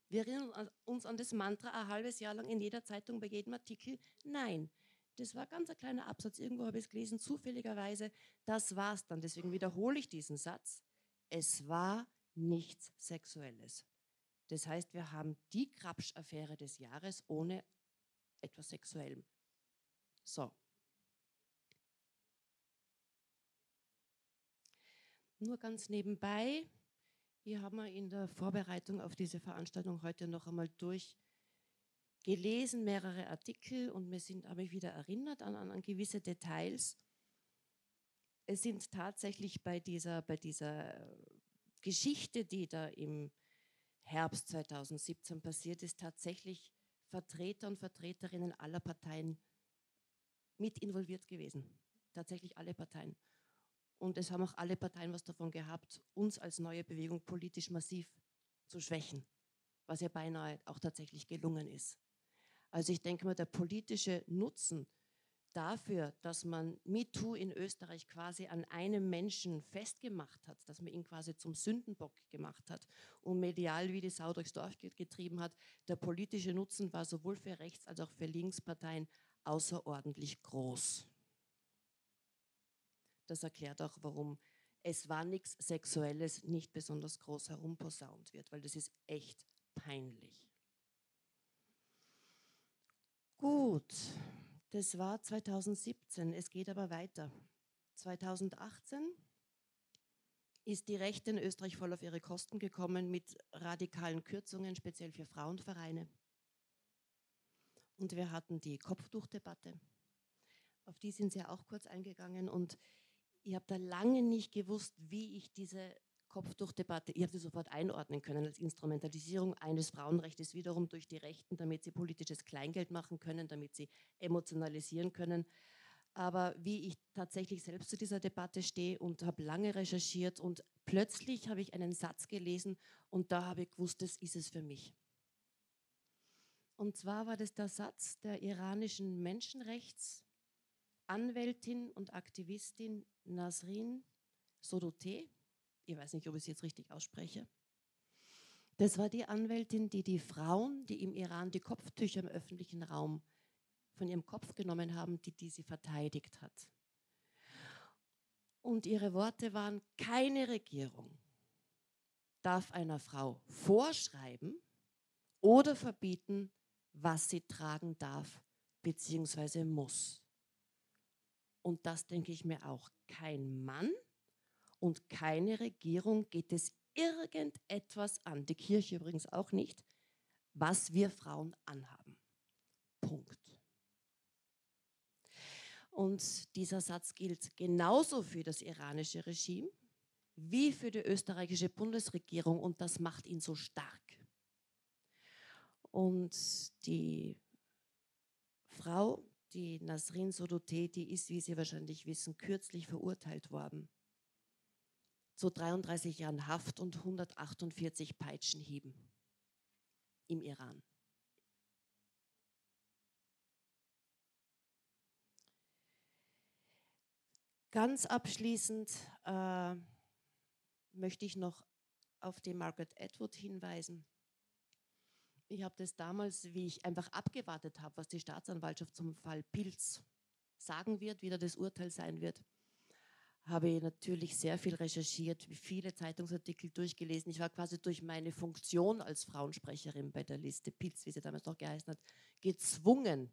Wir erinnern uns an das Mantra ein halbes Jahr lang in jeder Zeitung, bei jedem Artikel. Nein, das war ganz ein kleiner Absatz. Irgendwo habe ich es gelesen, zufälligerweise. Das war's dann. Deswegen wiederhole ich diesen Satz. Es war nichts Sexuelles. Das heißt, wir haben die Krapsch-Affäre des Jahres ohne etwas Sexuellem. So. Nur ganz nebenbei, Ich habe mir in der Vorbereitung auf diese Veranstaltung heute noch einmal durchgelesen, mehrere Artikel, und habe mich wieder erinnert an gewisse Details. Es sind tatsächlich bei dieser Geschichte, die da im Herbst 2017 passiert ist, tatsächlich Vertreter und Vertreterinnen aller Parteien mit involviert gewesen. Tatsächlich alle Parteien. Und es haben auch alle Parteien was davon gehabt, uns als neue Bewegung politisch massiv zu schwächen, was ja beinahe auch tatsächlich gelungen ist. Also ich denke mal, der politische Nutzen dafür, dass man MeToo in Österreich quasi an einem Menschen festgemacht hat, dass man ihn quasi zum Sündenbock gemacht hat und medial wie die Sau durchs Dorf getrieben hat, der politische Nutzen war sowohl für Rechts- als auch für Linksparteien außerordentlich groß. Das erklärt auch, warum es war nichts Sexuelles nicht besonders groß herumposaunt wird, weil das ist echt peinlich. Gut, das war 2017, es geht aber weiter. 2018 ist die Rechte in Österreich voll auf ihre Kosten gekommen mit radikalen Kürzungen, speziell für Frauenvereine. Und wir hatten die Kopftuchdebatte. Auf die sind Sie ja auch kurz eingegangen, und ich habe da lange nicht gewusst, wie ich diese Kopftuchdebatte, ich habe sie sofort einordnen können als Instrumentalisierung eines Frauenrechts wiederum durch die Rechten, damit sie politisches Kleingeld machen können, damit sie emotionalisieren können. Aber wie ich tatsächlich selbst zu dieser Debatte stehe, und habe lange recherchiert, und plötzlich habe ich einen Satz gelesen und da habe ich gewusst, das ist es für mich. Und zwar war das der Satz der iranischen Menschenrechtsanwältin und Aktivistin Nasrin Sotoudeh. Ich weiß nicht, ob ich es jetzt richtig ausspreche. Das war die Anwältin, die die Frauen, die im Iran die Kopftücher im öffentlichen Raum von ihrem Kopf genommen haben, die sie verteidigt hat. Und ihre Worte waren: Keine Regierung darf einer Frau vorschreiben oder verbieten, was sie tragen darf bzw. muss. Und das denke ich mir auch. Kein Mann und keine Regierung geht es irgendetwas an, die Kirche übrigens auch nicht, was wir Frauen anhaben. Punkt. Und dieser Satz gilt genauso für das iranische Regime wie für die österreichische Bundesregierung, und das macht ihn so stark. Und die Frau, die Nasrin Sotoudeh, die ist, wie Sie wahrscheinlich wissen, kürzlich verurteilt worden zu 33 Jahren Haft und 148 Peitschenhieben im Iran. Ganz abschließend möchte ich noch auf die Margaret Atwood hinweisen. Ich habe das damals, wie ich einfach abgewartet habe, was die Staatsanwaltschaft zum Fall Pilz sagen wird, wie da das Urteil sein wird, habe ich natürlich sehr viel recherchiert, viele Zeitungsartikel durchgelesen. Ich war quasi durch meine Funktion als Frauensprecherin bei der Liste Pilz, wie sie damals noch geheißen hat, gezwungen,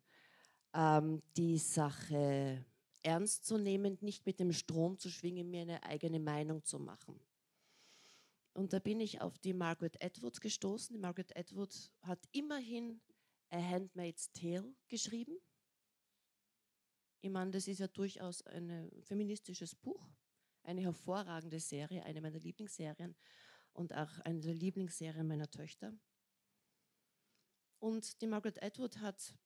die Sache ernst zu nehmen, nicht mit dem Strom zu schwingen, mir eine eigene Meinung zu machen. Und da bin ich auf die Margaret Atwood gestoßen. Die Margaret Atwood hat immerhin A Handmaid's Tale geschrieben. Ich meine, das ist ja durchaus ein feministisches Buch, eine hervorragende Serie, eine meiner Lieblingsserien und auch eine der Lieblingsserien meiner Töchter. Und die Margaret Atwood hat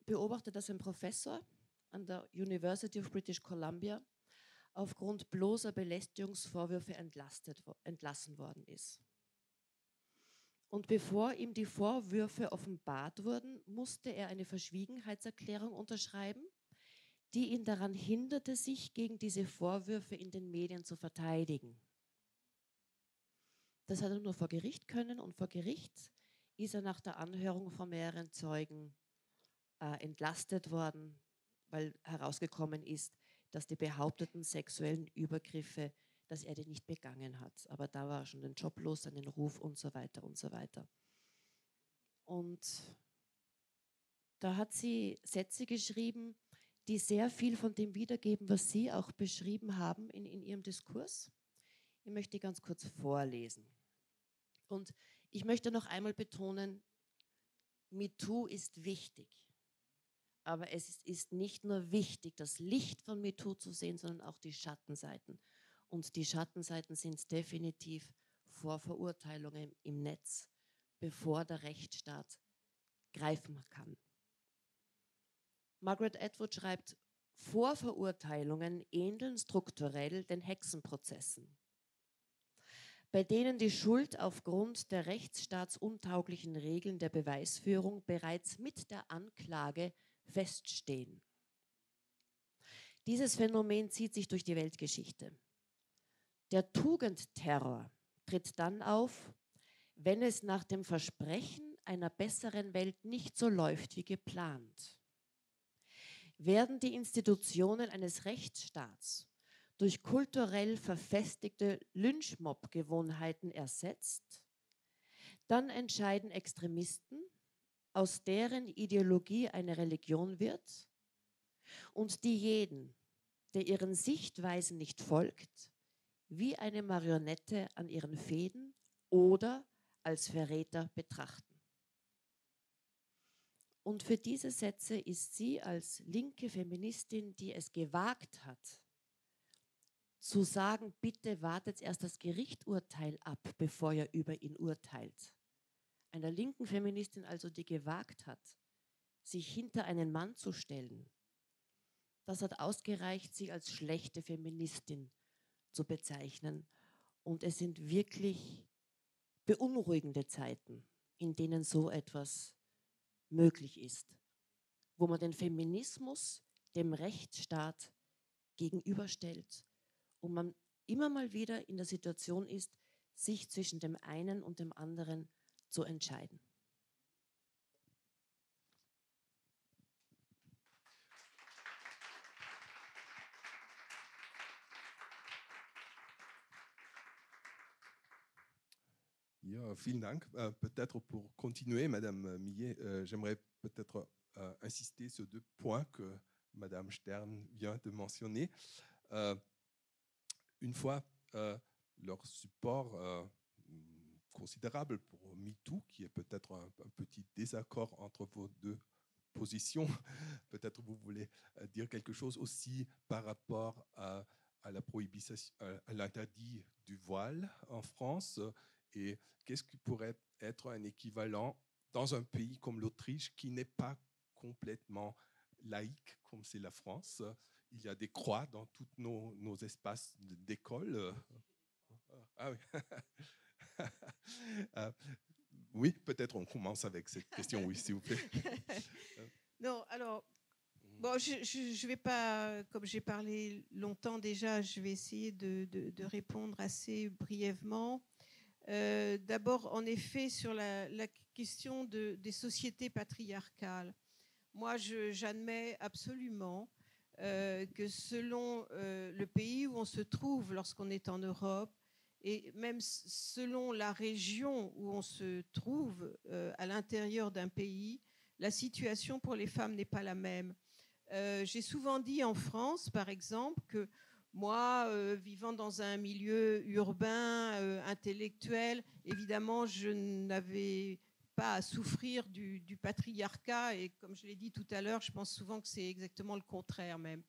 beobachtet, dass ein Professor an der University of British Columbia aufgrund bloßer Belästigungsvorwürfe entlassen worden ist. Und bevor ihm die Vorwürfe offenbart wurden, musste er eine Verschwiegenheitserklärung unterschreiben, die ihn daran hinderte, sich gegen diese Vorwürfe in den Medien zu verteidigen. Das hat er nur vor Gericht können, und vor Gericht ist er nach der Anhörung von mehreren Zeugen entlastet worden, weil herausgekommen ist, dass die behaupteten sexuellen Übergriffe, dass er die nicht begangen hat. Aber da war er schon den Job los, seinen Ruf und so weiter und so weiter. Und da hat sie Sätze geschrieben, die sehr viel von dem wiedergeben, was Sie auch beschrieben haben in Ihrem Diskurs. Ich möchte ganz kurz vorlesen. Und ich möchte noch einmal betonen, MeToo ist wichtig. Aber es ist nicht nur wichtig, das Licht von MeToo zu sehen, sondern auch die Schattenseiten. Und die Schattenseiten sind definitiv Vorverurteilungen im Netz, bevor der Rechtsstaat greifen kann. Margaret Atwood schreibt, Vorverurteilungen ähneln strukturell den Hexenprozessen, bei denen die Schuld aufgrund der rechtsstaatsuntauglichen Regeln der Beweisführung bereits mit der Anklage feststehen. Dieses Phänomen zieht sich durch die Weltgeschichte. Der Tugendterror tritt dann auf, wenn es nach dem Versprechen einer besseren Welt nicht so läuft wie geplant. Werden die Institutionen eines Rechtsstaats durch kulturell verfestigte Lynchmob-Gewohnheiten ersetzt, dann entscheiden Extremisten, aus deren Ideologie eine Religion wird, und die jeden, der ihren Sichtweisen nicht folgt, wie eine Marionette an ihren Fäden oder als Verräter betrachten. Und für diese Sätze ist sie als linke Feministin, die es gewagt hat, zu sagen, bitte wartet erst das Gerichtsurteil ab, bevor ihr über ihn urteilt. Einer linken Feministin also, die gewagt hat, sich hinter einen Mann zu stellen, das hat ausgereicht, sie als schlechte Feministin zu bezeichnen. Und es sind wirklich beunruhigende Zeiten, in denen so etwas möglich ist, wo man den Feminismus dem Rechtsstaat gegenüberstellt und man immer mal wieder in der Situation ist, sich zwischen dem einen und dem anderen zu entscheiden. Ja, vielen Dank. Peut-être pour continuer, Madame Millet, j'aimerais peut-être insister sur 2 points que Madame Stern vient de mentionner. Une fois leur support considérable pour MeToo, qui est peut-être un petit désaccord entre vos 2 positions, peut-être vous voulez dire quelque chose aussi par rapport à la prohibition, à l'interdit du voile en France. Et qu'est-ce qui pourrait être un équivalent dans un pays comme l'Autriche qui n'est pas complètement laïque comme c'est la France? Il y a des croix dans tous nos espaces d'école. Ah oui. Oui, peut-être on commence avec cette question, oui, s'il vous plaît. Non, alors, bon, je vais pas, comme j'ai parlé longtemps déjà, je vais essayer de répondre assez brièvement. D'abord, en effet, sur la question des sociétés patriarcales. Moi, j'admets absolument que selon le pays où on se trouve lorsqu'on est en Europe, et même selon la région où on se trouve à l'intérieur d'un pays, la situation pour les femmes n'est pas la même. J'ai souvent dit en France, par exemple, que moi, vivant dans un milieu urbain, intellectuel, évidemment, je n'avais pas à souffrir du patriarcat. Et comme je l'ai dit tout à l'heure, je pense souvent que c'est exactement le contraire même.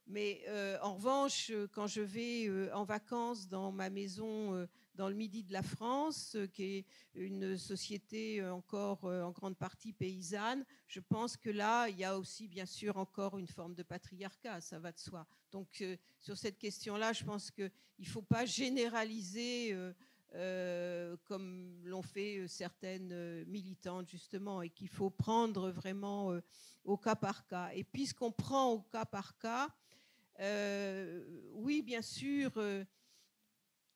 Mais en revanche, quand je vais en vacances dans ma maison dans le midi de la France, qui est une société encore en grande partie paysanne, je pense que là, il y a aussi bien sûr encore une forme de patriarcat, ça va de soi. Donc sur cette question-là, je pense qu'il ne faut pas généraliser comme l'ont fait certaines militantes justement, et qu'il faut prendre vraiment au cas par cas. Et puisqu'on prend au cas par cas, oui, bien sûr,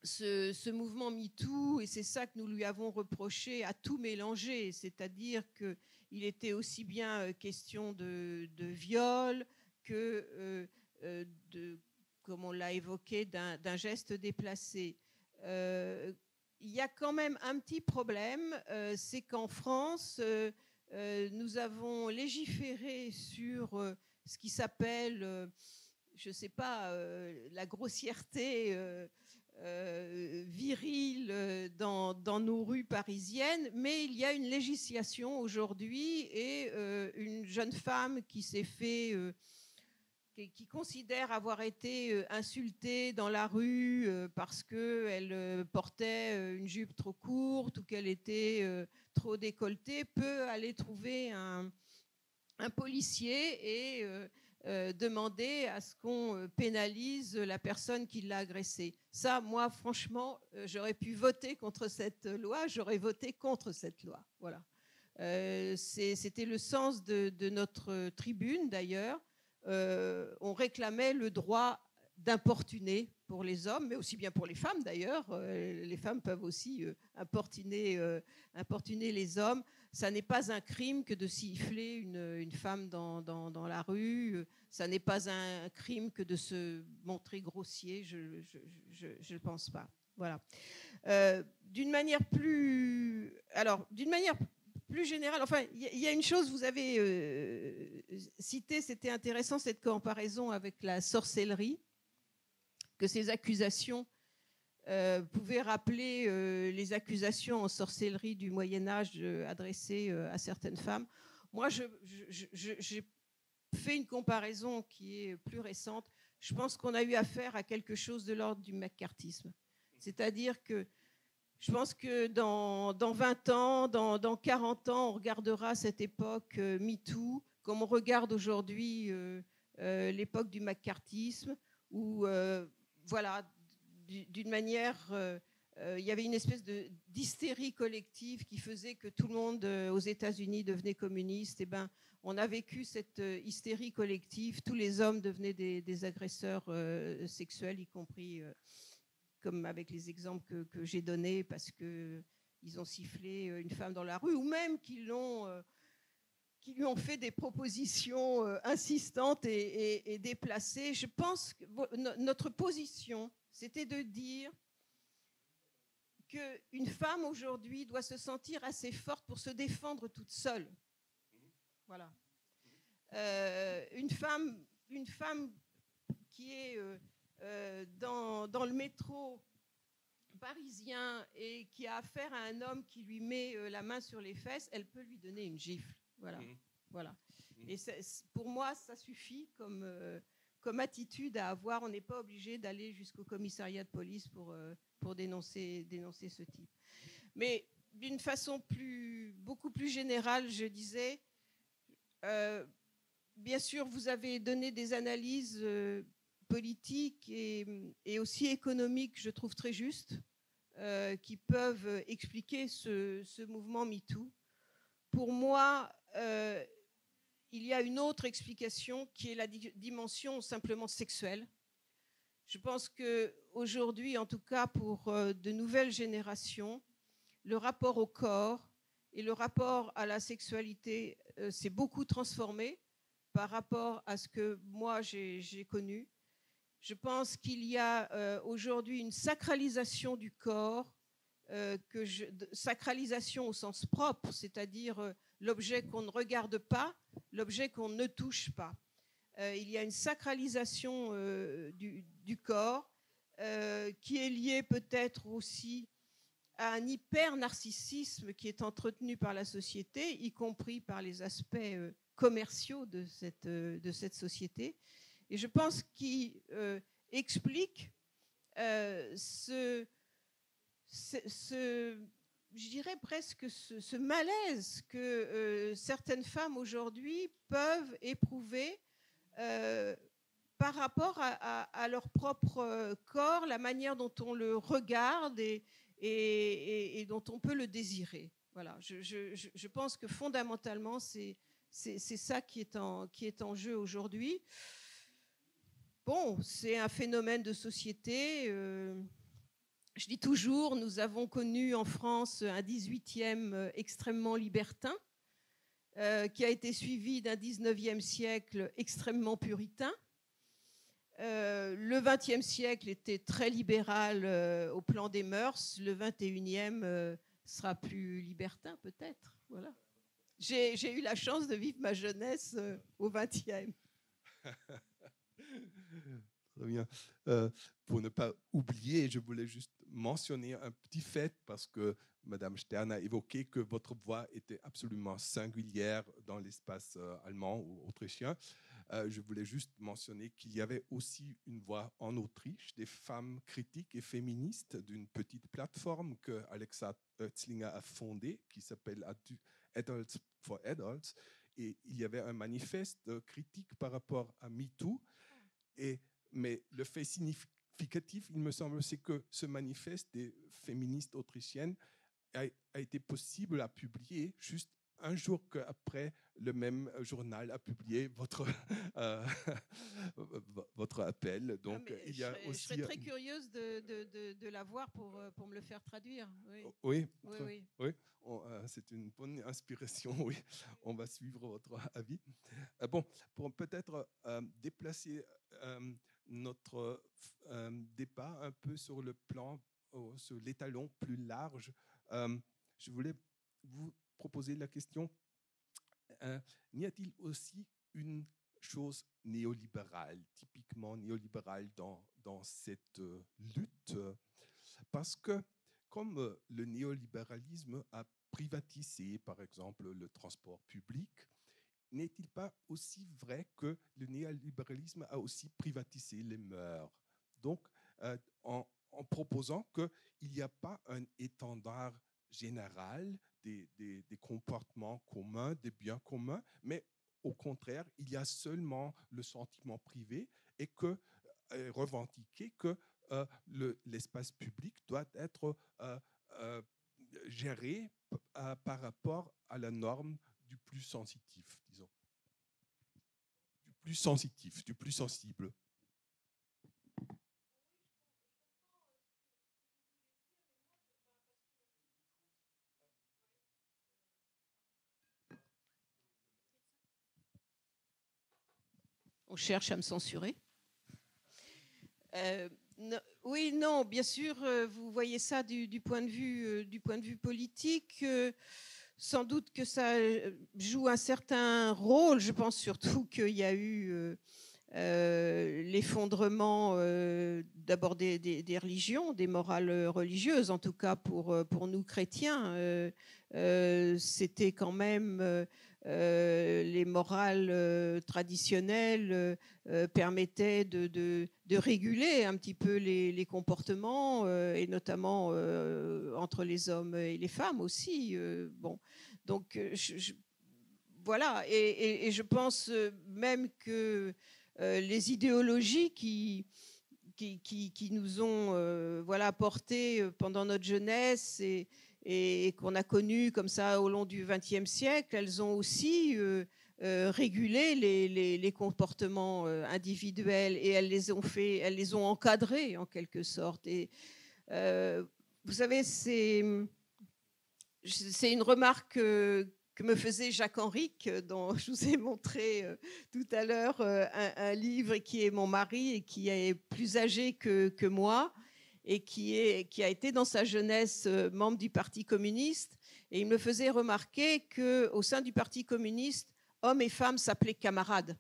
ce mouvement MeToo, et c'est ça que nous lui avons reproché, a tout mélangé, c'est-à-dire qu'il était aussi bien question de viol que, comme on l'a évoqué, d'un geste déplacé. Il y a quand même un petit problème, c'est qu'en France, nous avons légiféré sur ce qui s'appelle... je ne sais pas, la grossièreté viril dans nos rues parisiennes, mais il y a une législation aujourd'hui et une jeune femme qui s'est fait, qui considère avoir été insultée dans la rue parce qu'elle portait une jupe trop courte ou qu'elle était trop décolletée, peut aller trouver un policier et demander à ce qu'on pénalise la personne qui l'a agressée. Ça, moi, franchement, j'aurais pu voter contre cette loi, j'aurais voté contre cette loi. Voilà. C'était le sens de notre tribune, d'ailleurs. On réclamait le droit d'importuner pour les hommes, mais aussi bien pour les femmes, d'ailleurs. Les femmes peuvent aussi importuner les hommes. Ça n'est pas un crime que de siffler une femme dans la rue. Ça n'est pas un crime que de se montrer grossier. Je ne pense pas. Voilà. D'une manière plus générale, enfin, il y a une chose, vous avez cité, c'était intéressant cette comparaison avec la sorcellerie, que ces accusations pouvait rappeler les accusations en sorcellerie du Moyen-Âge adressées à certaines femmes. Moi, j'ai fait une comparaison qui est plus récente. Je pense qu'on a eu affaire à quelque chose de l'ordre du maccarthisme. C'est-à-dire que je pense que dans 20 ans, dans 40 ans, on regardera cette époque MeToo comme on regarde aujourd'hui l'époque du maccarthisme, où, voilà, d'une manière, il y avait une espèce d'hystérie collective qui faisait que tout le monde aux États-Unis devenait communiste. Et ben, on a vécu cette hystérie collective. Tous les hommes devenaient des agresseurs sexuels, y compris, comme avec les exemples que j'ai donnés, parce qu'ils ont sifflé une femme dans la rue, ou même qui lui ont fait des propositions insistantes et déplacées. Je pense que notre position, c'était de dire qu'une femme aujourd'hui doit se sentir assez forte pour se défendre toute seule. Voilà. Une femme qui est dans le métro parisien et qui a affaire à un homme qui lui met la main sur les fesses, elle peut lui donner une gifle. Voilà. Voilà. Et pour moi, ça suffit comme attitude à avoir. On n'est pas obligé d'aller jusqu'au commissariat de police pour dénoncer ce type. Mais d'une façon beaucoup plus générale, je disais, bien sûr, vous avez donné des analyses politiques et aussi économiques, je trouve très justes, qui peuvent expliquer ce mouvement MeToo. Pour moi, il y a une autre explication qui est la dimension simplement sexuelle. Je pense qu'aujourd'hui, en tout cas pour de nouvelles générations, le rapport au corps et le rapport à la sexualité s'est beaucoup transformé par rapport à ce que moi j'ai connu. Je pense qu'il y a aujourd'hui une sacralisation du corps, sacralisation au sens propre, c'est-à-dire l'objet qu'on ne regarde pas, l'objet qu'on ne touche pas. Il y a une sacralisation du corps qui est liée peut-être aussi à un hyper-narcissisme qui est entretenu par la société, y compris par les aspects commerciaux de cette société. Et je pense qu'il explique je dirais presque ce malaise que certaines femmes aujourd'hui peuvent éprouver par rapport à leur propre corps, la manière dont on le regarde et dont on peut le désirer. Voilà. Je pense que fondamentalement, c'est ça qui est en jeu aujourd'hui. Bon, c'est un phénomène de société. Je dis toujours, nous avons connu en France un 18e extrêmement libertin qui a été suivi d'un 19e siècle extrêmement puritain. Le 20e siècle était très libéral au plan des mœurs. Le 21e sera plus libertin peut-être. Voilà. J'ai eu la chance de vivre ma jeunesse au 20e. Très bien. Pour ne pas oublier, je voulais juste mentionner un petit fait parce que Madame Stern a évoqué que votre voix était absolument singulière dans l'espace allemand ou autrichien. Je voulais juste mentionner qu'il y avait aussi une voix en Autriche des femmes critiques et féministes d'une petite plateforme que Alexa Oetzlinger a fondée qui s'appelle Adults for Adults. Et il y avait un manifeste critique par rapport à MeToo. Mais le fait significatif, il me semble, c'est que ce manifeste des féministes autrichiennes a été possible à publier juste un jour après le même journal a publié votre appel. Donc, non, il y a je serais très curieuse de la voir pour me le faire traduire. Oui, oui, oui, oui. oui. C'est une bonne inspiration. Oui, on va suivre votre avis. Bon, pour peut-être déplacer notre débat un peu sur le plan, sur l'étalon plus large, je voulais vous proposer la question, n'y a-t-il aussi une chose néolibérale, typiquement néolibérale dans cette lutte? Parce que comme le néolibéralisme a privatisé, par exemple, le transport public, n'est-il pas aussi vrai que le néolibéralisme a aussi privatisé les mœurs? Donc, en proposant qu'il n'y a pas un étendard général des comportements communs, des biens communs, mais au contraire, il y a seulement le sentiment privé et revendiquer que l'espace public doit être géré par rapport à la norme du plus sensitif, disons. Du plus sensitif, du plus sensible. On cherche à me censurer. Oui, non, bien sûr, vous voyez ça du point de vue politique. Sans doute que ça joue un certain rôle. Je pense surtout qu'il y a eu l'effondrement d'abord des religions, des morales religieuses, en tout cas pour nous chrétiens. C'était quand même les morales traditionnelles permettaient de réguler un petit peu les comportements et notamment entre les hommes et les femmes aussi. Bon, donc voilà, et je pense même que les idéologies qui nous ont voilà, portés pendant notre jeunesse et qu'on a connues comme ça au long du XXe siècle, elles ont aussi régulé les comportements individuels et elles les ont encadrés en quelque sorte. Et vous savez, c'est une remarque que me faisait Jacques Henrique, dont je vous ai montré tout à l'heure un livre, qui est mon mari et qui est plus âgé que moi et qui a été dans sa jeunesse membre du Parti communiste. Et il me faisait remarquer qu'au sein du Parti communiste, hommes et femmes s'appelaient camarades.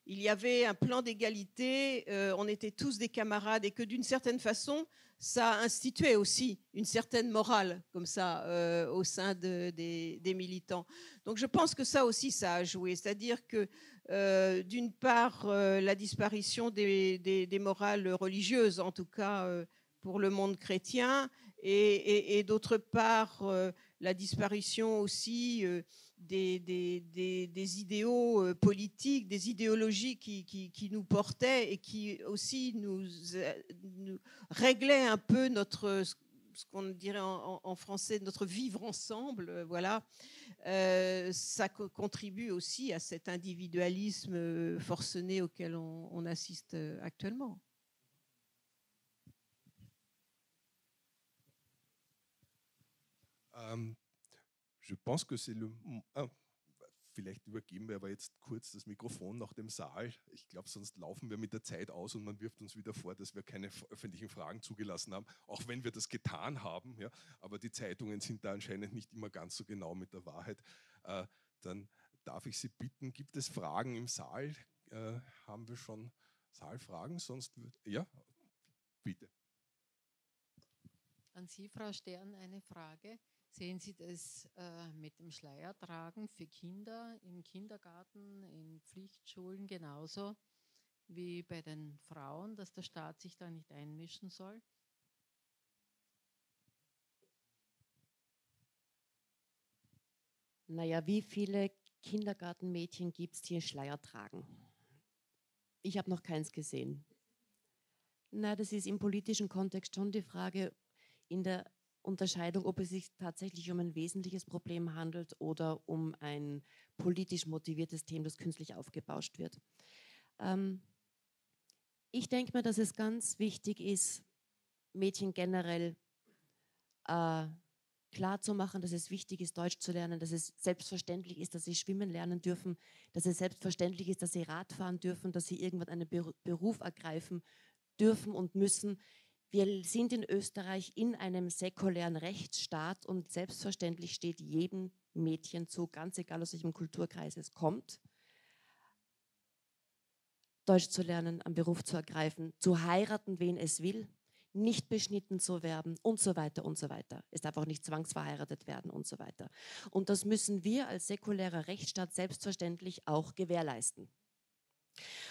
Il y avait un plan d'égalité, on était tous des camarades et que d'une certaine façon, ça instituait aussi une certaine morale comme ça au sein des militants. Donc je pense que ça aussi, ça a joué. C'est-à-dire que d'une part, la disparition des morales religieuses, en tout cas pour le monde chrétien, et d'autre part, la disparition aussi des idéaux politiques, des idéologies qui nous portaient et qui aussi nous réglaient un peu ce qu'on dirait en français, notre vivre ensemble, voilà. Ça contribue aussi à cet individualisme forcené auquel on assiste actuellement. Je pense que c'est vielleicht übergeben wir aber jetzt kurz das Mikrofon nach dem Saal. Ich glaube, sonst laufen wir mit der Zeit aus und man wirft uns wieder vor, dass wir keine öffentlichen Fragen zugelassen haben, auch wenn wir das getan haben. Ja, aber die Zeitungen sind da anscheinend nicht immer ganz so genau mit der Wahrheit. Dann darf ich Sie bitten, gibt es Fragen im Saal? Haben wir schon Saal fragen, sonst würde... Ja, bitte. An Sie, Frau Stern, eine Frage. Sehen Sie das mit dem Schleiertragen für Kinder im Kindergarten, in Pflichtschulen genauso wie bei den Frauen, dass der Staat sich da nicht einmischen soll? Naja, wie viele Kindergartenmädchen gibt es, die Schleier tragen? Ich habe noch keins gesehen. Na, das ist im politischen Kontext schon die Frage in der Unterscheidung, ob es sich tatsächlich um ein wesentliches Problem handelt oder um ein politisch motiviertes Thema, das künstlich aufgebauscht wird. Ich denke mir, dass es ganz wichtig ist, Mädchen generell klar zu machen, dass es wichtig ist, Deutsch zu lernen, dass es selbstverständlich ist, dass sie schwimmen lernen dürfen, dass es selbstverständlich ist, dass sie Radfahren dürfen, dass sie irgendwann einen Beruf ergreifen dürfen und müssen. Wir sind in Österreich in einem säkulären Rechtsstaat und selbstverständlich steht jedem Mädchen zu, ganz egal aus welchem Kulturkreis es kommt, Deutsch zu lernen, einen Beruf zu ergreifen, zu heiraten, wen es will, nicht beschnitten zu werden und so weiter und so weiter. Es darf auch nicht zwangsverheiratet werden und so weiter. Und das müssen wir als säkulärer Rechtsstaat selbstverständlich auch gewährleisten.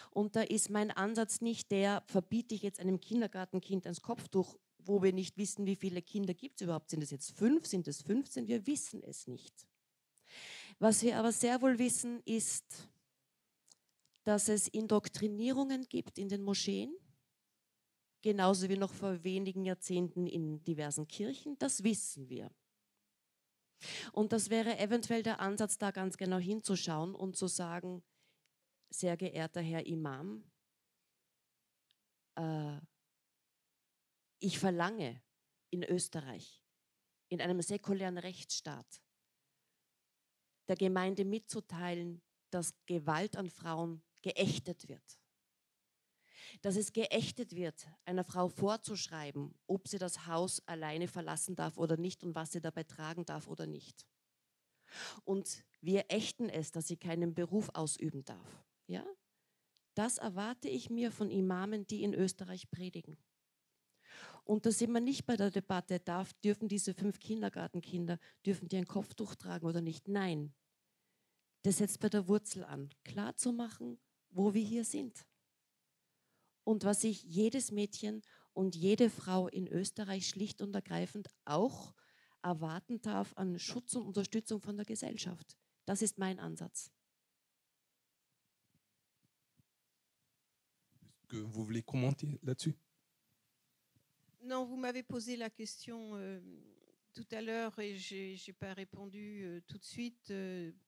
Und da ist mein Ansatz nicht der, verbiete ich jetzt einem Kindergartenkind ein Kopftuch, wo wir nicht wissen, wie viele Kinder gibt es überhaupt. Sind es jetzt 5, sind es 15? Wir wissen es nicht. Was wir aber sehr wohl wissen, ist, dass es Indoktrinierungen gibt in den Moscheen, genauso wie noch vor wenigen Jahrzehnten in diversen Kirchen. Das wissen wir. Und das wäre eventuell der Ansatz, da ganz genau hinzuschauen und zu sagen, sehr geehrter Herr Imam, ich verlange in Österreich, in einem säkulären Rechtsstaat, der Gemeinde mitzuteilen, dass Gewalt an Frauen geächtet wird. Dass es geächtet wird, einer Frau vorzuschreiben, ob sie das Haus alleine verlassen darf oder nicht und was sie dabei tragen darf oder nicht. Und wir ächten es, dass sie keinen Beruf ausüben darf. Ja? Das erwarte ich mir von Imamen, die in Österreich predigen. Und da sind wir nicht bei der Debatte, dürfen diese 5 Kindergartenkinder, dürfen die ein Kopftuch tragen oder nicht? Nein. Das setzt bei der Wurzel an, klar zu machen, wo wir hier sind. Und was sich jedes Mädchen und jede Frau in Österreich schlicht und ergreifend auch erwarten darf an Schutz und Unterstützung von der Gesellschaft. Das ist mein Ansatz. Est-ce que vous voulez commenter là-dessus? Non, vous m'avez posé la question tout à l'heure et je n'ai pas répondu tout de suite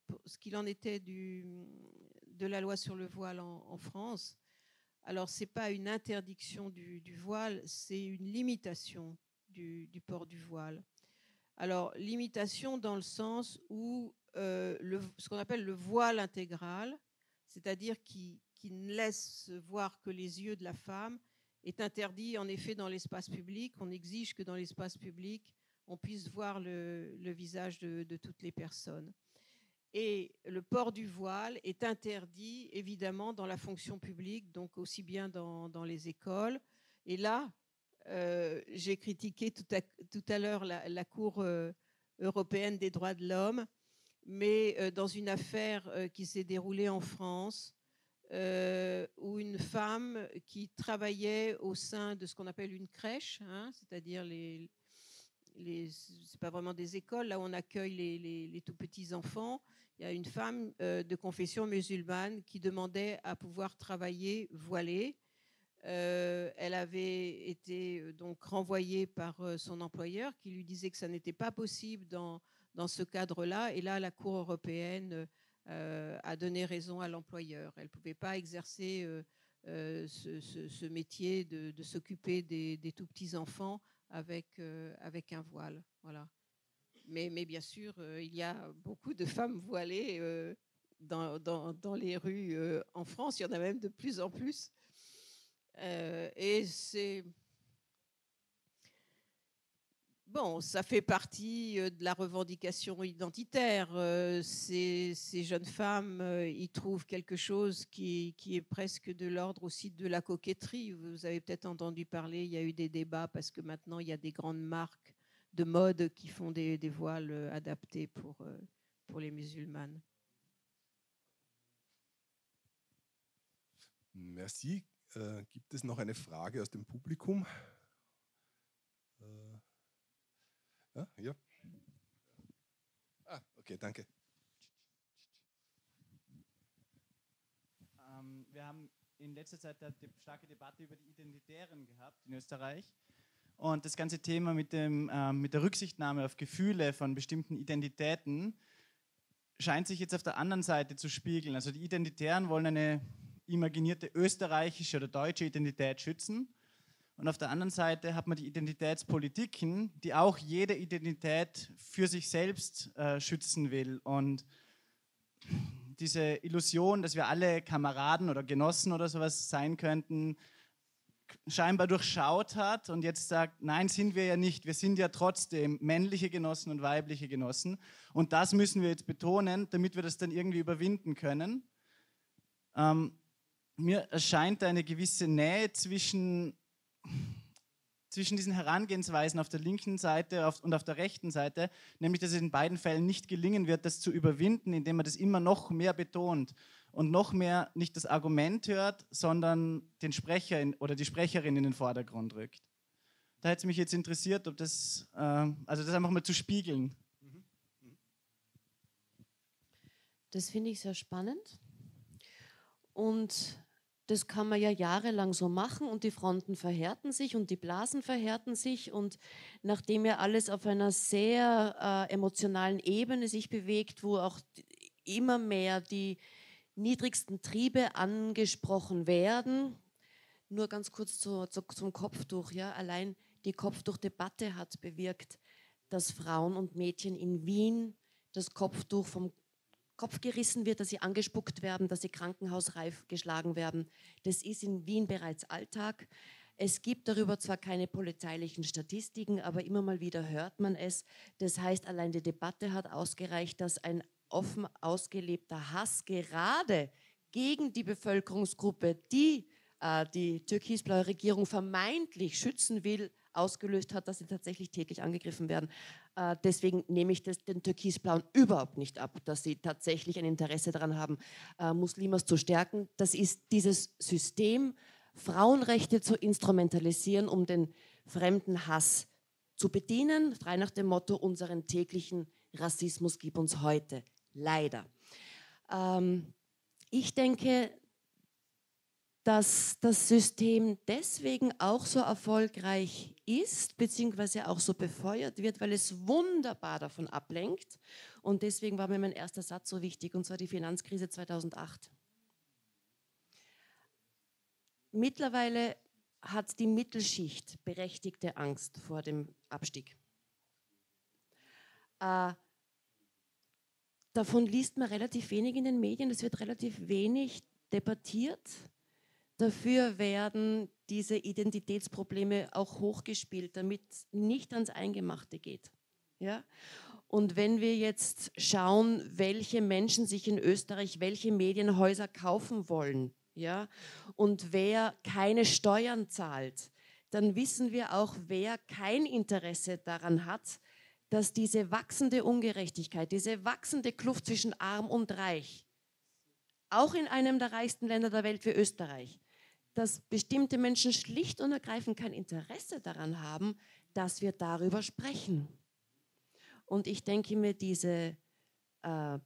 pour ce qu'il en était de la loi sur le voile en France. Alors, ce n'est pas une interdiction du voile, c'est une limitation du port du voile. Alors, limitation dans le sens où ce qu'on appelle le voile intégral, c'est-à-dire qui ne laisse voir que les yeux de la femme, est interdit en effet dans l'espace public. On exige que dans l'espace public, on puisse voir le visage de toutes les personnes. Et le port du voile est interdit évidemment dans la fonction publique, donc aussi bien dans les écoles. Et là, j'ai critiqué tout à l'heure la Cour européenne des droits de l'homme, mais dans une affaire qui s'est déroulée en France, où une femme qui travaillait au sein de ce qu'on appelle une crèche, hein, c'est-à-dire c'est pas vraiment des écoles, là où on accueille les tout petits enfants. Il y a une femme de confession musulmane qui demandait à pouvoir travailler voilée. Elle avait été donc renvoyée par son employeur qui lui disait que ça n'était pas possible dans ce cadre-là. Et là, la Cour européenne a donné raison à l'employeur. Elle ne pouvait pas exercer ce métier de s'occuper des tout petits enfants avec un voile. Voilà. Mais bien sûr, il y a beaucoup de femmes voilées dans les rues en France. Il y en a même de plus en plus. Et c'est... Bon, ça fait partie de la revendication identitaire. Ces jeunes femmes, ils trouvent quelque chose qui est presque de l'ordre aussi de la coquetterie. Vous avez peut-être entendu parler, il y a eu des débats parce que maintenant, il y a des grandes marques de mode qui font des voiles adaptés pour les musulmanes. Merci. Gibt es noch eine Frage aus dem Publikum? Ja. Okay, danke. Wir haben in letzter Zeit eine starke Debatte über die Identitären gehabt in Österreich. Und das ganze Thema mit der Rücksichtnahme auf Gefühle von bestimmten Identitäten scheint sich jetzt auf der anderen Seite zu spiegeln. Also die Identitären wollen eine imaginierte österreichische oder deutsche Identität schützen. Und auf der anderen Seite hat man die Identitätspolitiken, die auch jede Identität für sich selbst schützen will. Und diese Illusion, dass wir alle Kameraden oder Genossen oder sowas sein könnten, scheinbar durchschaut hat und jetzt sagt, nein, sind wir ja nicht. Wir sind ja trotzdem männliche Genossen und weibliche Genossen. Und das müssen wir jetzt betonen, damit wir das dann irgendwie überwinden können. Mir erscheint eine gewisse Nähe zwischen diesen Herangehensweisen auf der linken Seite und auf der rechten Seite, nämlich dass es in beiden Fällen nicht gelingen wird, das zu überwinden, indem man das immer noch mehr betont und noch mehr nicht das Argument hört, sondern den Sprecher oder die Sprecherin in den Vordergrund rückt. Da hätte es mich jetzt interessiert, ob das einfach mal zu spiegeln. Das finde ich sehr spannend und das kann man ja jahrelang so machen und die Fronten verhärten sich und die Blasen verhärten sich und nachdem ja alles auf einer sehr emotionalen Ebene sich bewegt, wo auch immer mehr die niedrigsten Triebe angesprochen werden, nur ganz kurz zum Kopftuch, ja, allein die Kopftuchdebatte hat bewirkt, dass Frauen und Mädchen in Wien das Kopftuch vom Kopf gerissen wird, dass sie angespuckt werden, dass sie krankenhausreif geschlagen werden. Das ist in Wien bereits Alltag. Es gibt darüber zwar keine polizeilichen Statistiken, aber immer mal wieder hört man es. Das heißt, allein die Debatte hat ausgereicht, dass ein offen ausgelebter Hass gerade gegen die Bevölkerungsgruppe, die die türkisblaue Regierung vermeintlich schützen will, ausgelöst hat, dass sie tatsächlich täglich angegriffen werden. Deswegen nehme ich den Türkisblauen überhaupt nicht ab, dass sie tatsächlich ein Interesse daran haben, Muslimas zu stärken. Das ist dieses System, Frauenrechte zu instrumentalisieren, um den fremden Hass zu bedienen, frei nach dem Motto, unseren täglichen Rassismus gib uns heute. Leider. Ich denke, dass das System deswegen auch so erfolgreich ist, beziehungsweise auch so befeuert wird, weil es wunderbar davon ablenkt. Und deswegen war mir mein erster Satz so wichtig, und zwar die Finanzkrise 2008. Mittlerweile hat die Mittelschicht berechtigte Angst vor dem Abstieg. Davon liest man relativ wenig in den Medien, es wird relativ wenig debattiert. Dafür werden diese Identitätsprobleme auch hochgespielt, damit es nicht ans Eingemachte geht. Ja? Und wenn wir jetzt schauen, welche Menschen sich in Österreich welche Medienhäuser kaufen wollen, ja, und wer keine Steuern zahlt, dann wissen wir auch, wer kein Interesse daran hat, dass diese wachsende Ungerechtigkeit, diese wachsende Kluft zwischen Arm und Reich, auch in einem der reichsten Länder der Welt wie Österreich, dass bestimmte Menschen schlicht und ergreifend kein Interesse daran haben, dass wir darüber sprechen. Und ich denke mir, diese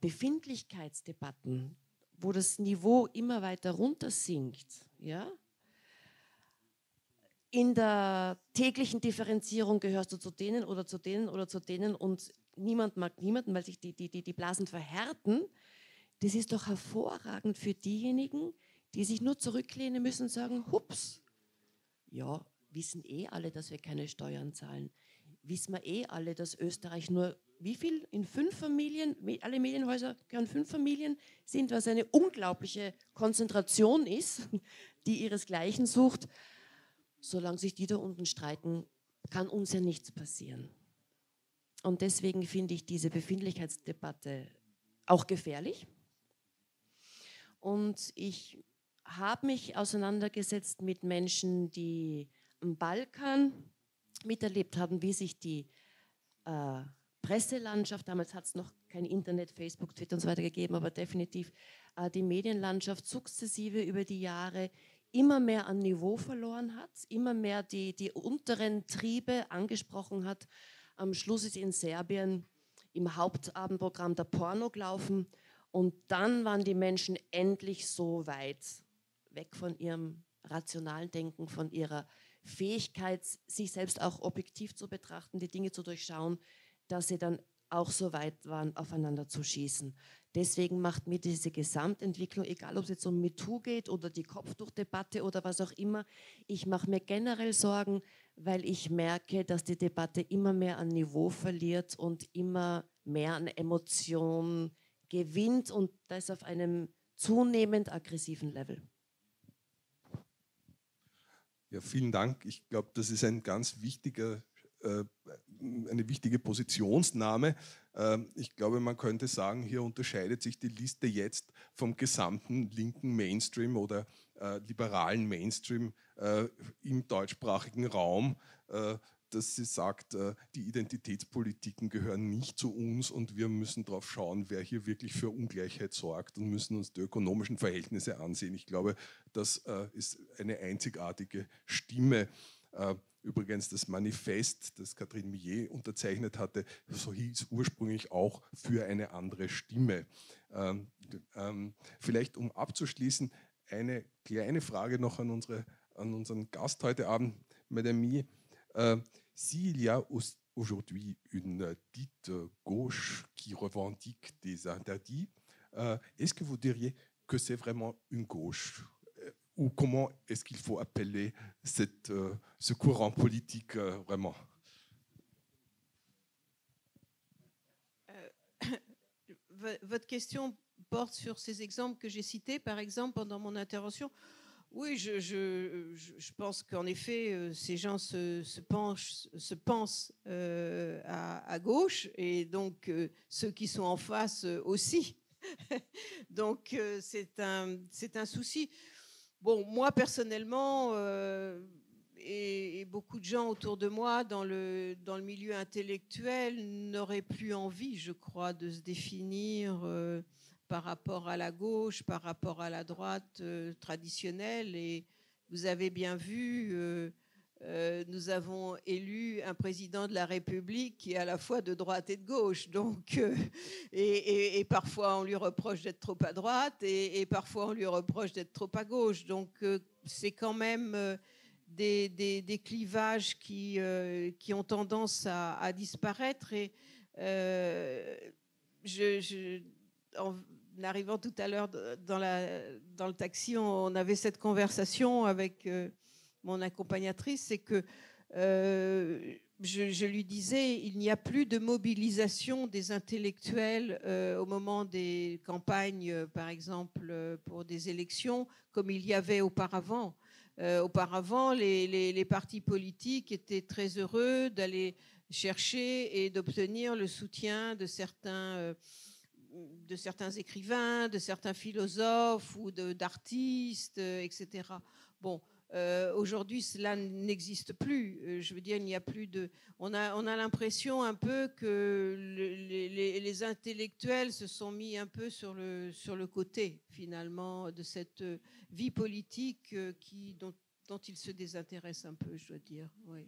Befindlichkeitsdebatten, wo das Niveau immer weiter runter sinkt, ja? In der täglichen Differenzierung gehörst du zu denen oder zu denen oder zu denen und niemand mag niemanden, weil sich die Blasen verhärten. Das ist doch hervorragend für diejenigen, die sich nur zurücklehnen müssen und sagen, hups, ja, wissen alle, dass wir keine Steuern zahlen. Wissen wir alle, dass Österreich nur, wie viel, in 5 Familien, alle Medienhäuser gehören 5 Familien, sind, was eine unglaubliche Konzentration ist, die ihresgleichen sucht. Solange sich die da unten streiten, kann uns ja nichts passieren. Und deswegen finde ich diese Befindlichkeitsdebatte auch gefährlich. Und ich habe mich auseinandergesetzt mit Menschen, die am Balkan miterlebt haben, wie sich die Presselandschaft, damals hat es noch kein Internet, Facebook, Twitter und so weiter gegeben, aber definitiv die Medienlandschaft sukzessive über die Jahre immer mehr an Niveau verloren hat, immer mehr die unteren Triebe angesprochen hat. Am Schluss ist in Serbien im Hauptabendprogramm der Porno gelaufen und dann waren die Menschen endlich so weit weg von ihrem rationalen Denken, von ihrer Fähigkeit, sich selbst auch objektiv zu betrachten, die Dinge zu durchschauen, dass sie dann auch so weit waren, aufeinander zu schießen. Deswegen macht mir diese Gesamtentwicklung, egal ob es jetzt um MeToo geht oder die Kopftuchdebatte oder was auch immer, ich mache mir generell Sorgen, weil ich merke, dass die Debatte immer mehr an Niveau verliert und immer mehr an Emotionen gewinnt und das auf einem zunehmend aggressiven Level. Ja, vielen Dank. Ich glaube, das ist ein ganz wichtiger, eine wichtige Positionsnahme. Ich glaube, man könnte sagen, hier unterscheidet sich die Liste jetzt vom gesamten linken Mainstream oder liberalen Mainstream im deutschsprachigen Raum, dass sie sagt, die Identitätspolitiken gehören nicht zu uns und wir müssen darauf schauen, wer hier wirklich für Ungleichheit sorgt und müssen uns die ökonomischen Verhältnisse ansehen. Ich glaube, das ist eine einzigartige Stimme. Übrigens das Manifest, das Catherine Millet unterzeichnet hatte, so hieß ursprünglich auch für eine andere Stimme. Vielleicht um abzuschließen, eine kleine Frage noch an unseren Gast heute Abend, Madame Millet. S'il y a aujourd'hui une dite gauche qui revendique des interdits, est-ce que vous diriez que c'est vraiment une gauche? Ou comment est-ce qu'il faut appeler ce courant politique vraiment? Votre question porte sur ces exemples que j'ai cités, par exemple, pendant mon intervention. Oui, je pense qu'en effet, ces gens se pensent à gauche, et donc ceux qui sont en face aussi. Donc c'est un souci. Bon, moi personnellement, et beaucoup de gens autour de moi dans le milieu intellectuel n'auraient plus envie, je crois, de se définir par rapport à la gauche, par rapport à la droite traditionnelle. Et vous avez bien vu, nous avons élu un président de la République qui est à la fois de droite et de gauche. Donc, et parfois on lui reproche d'être trop à droite et parfois on lui reproche d'être trop à gauche. Donc c'est quand même des clivages qui ont tendance à disparaître. Et en arrivant tout à l'heure dans le taxi, on avait cette conversation avec mon accompagnatrice, c'est que je lui disais, il n'y a plus de mobilisation des intellectuels au moment des campagnes, par exemple, pour des élections, comme il y avait auparavant. Auparavant, les partis politiques étaient très heureux d'aller chercher et d'obtenir le soutien de certains écrivains, de certains philosophes ou d'artistes, etc. Bon, aujourd'hui, cela n'existe plus. Je veux dire, il n'y a plus de... On a l'impression un peu que les intellectuels se sont mis un peu sur le côté, finalement, de cette vie politique dont ils se désintéressent un peu, je dois dire. Oui.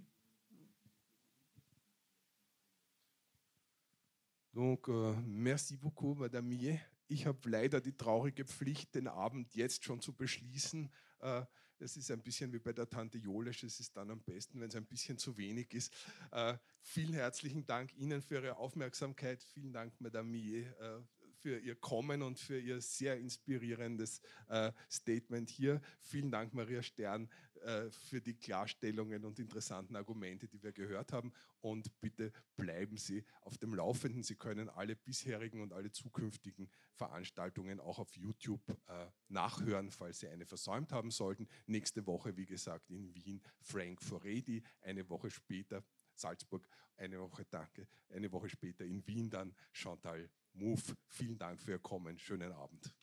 Donc, merci beaucoup, Madame Millet. Ich habe leider die traurige Pflicht, den Abend jetzt schon zu beschließen. Es ist ein bisschen wie bei der Tante Jolesch, es ist dann am besten, wenn es ein bisschen zu wenig ist. Vielen herzlichen Dank Ihnen für Ihre Aufmerksamkeit. Vielen Dank, Madame Millet, für Ihr Kommen und für Ihr sehr inspirierendes Statement hier. Vielen Dank, Maria Stern, für die Klarstellungen und interessanten Argumente, die wir gehört haben. Und bitte bleiben Sie auf dem Laufenden. Sie können alle bisherigen und alle zukünftigen Veranstaltungen auch auf YouTube nachhören, falls Sie eine versäumt haben sollten. Nächste Woche, wie gesagt, in Wien Frank Furedi, eine Woche später Salzburg, eine Woche später in Wien dann Chantal Mouffe. Vielen Dank für Ihr Kommen. Schönen Abend.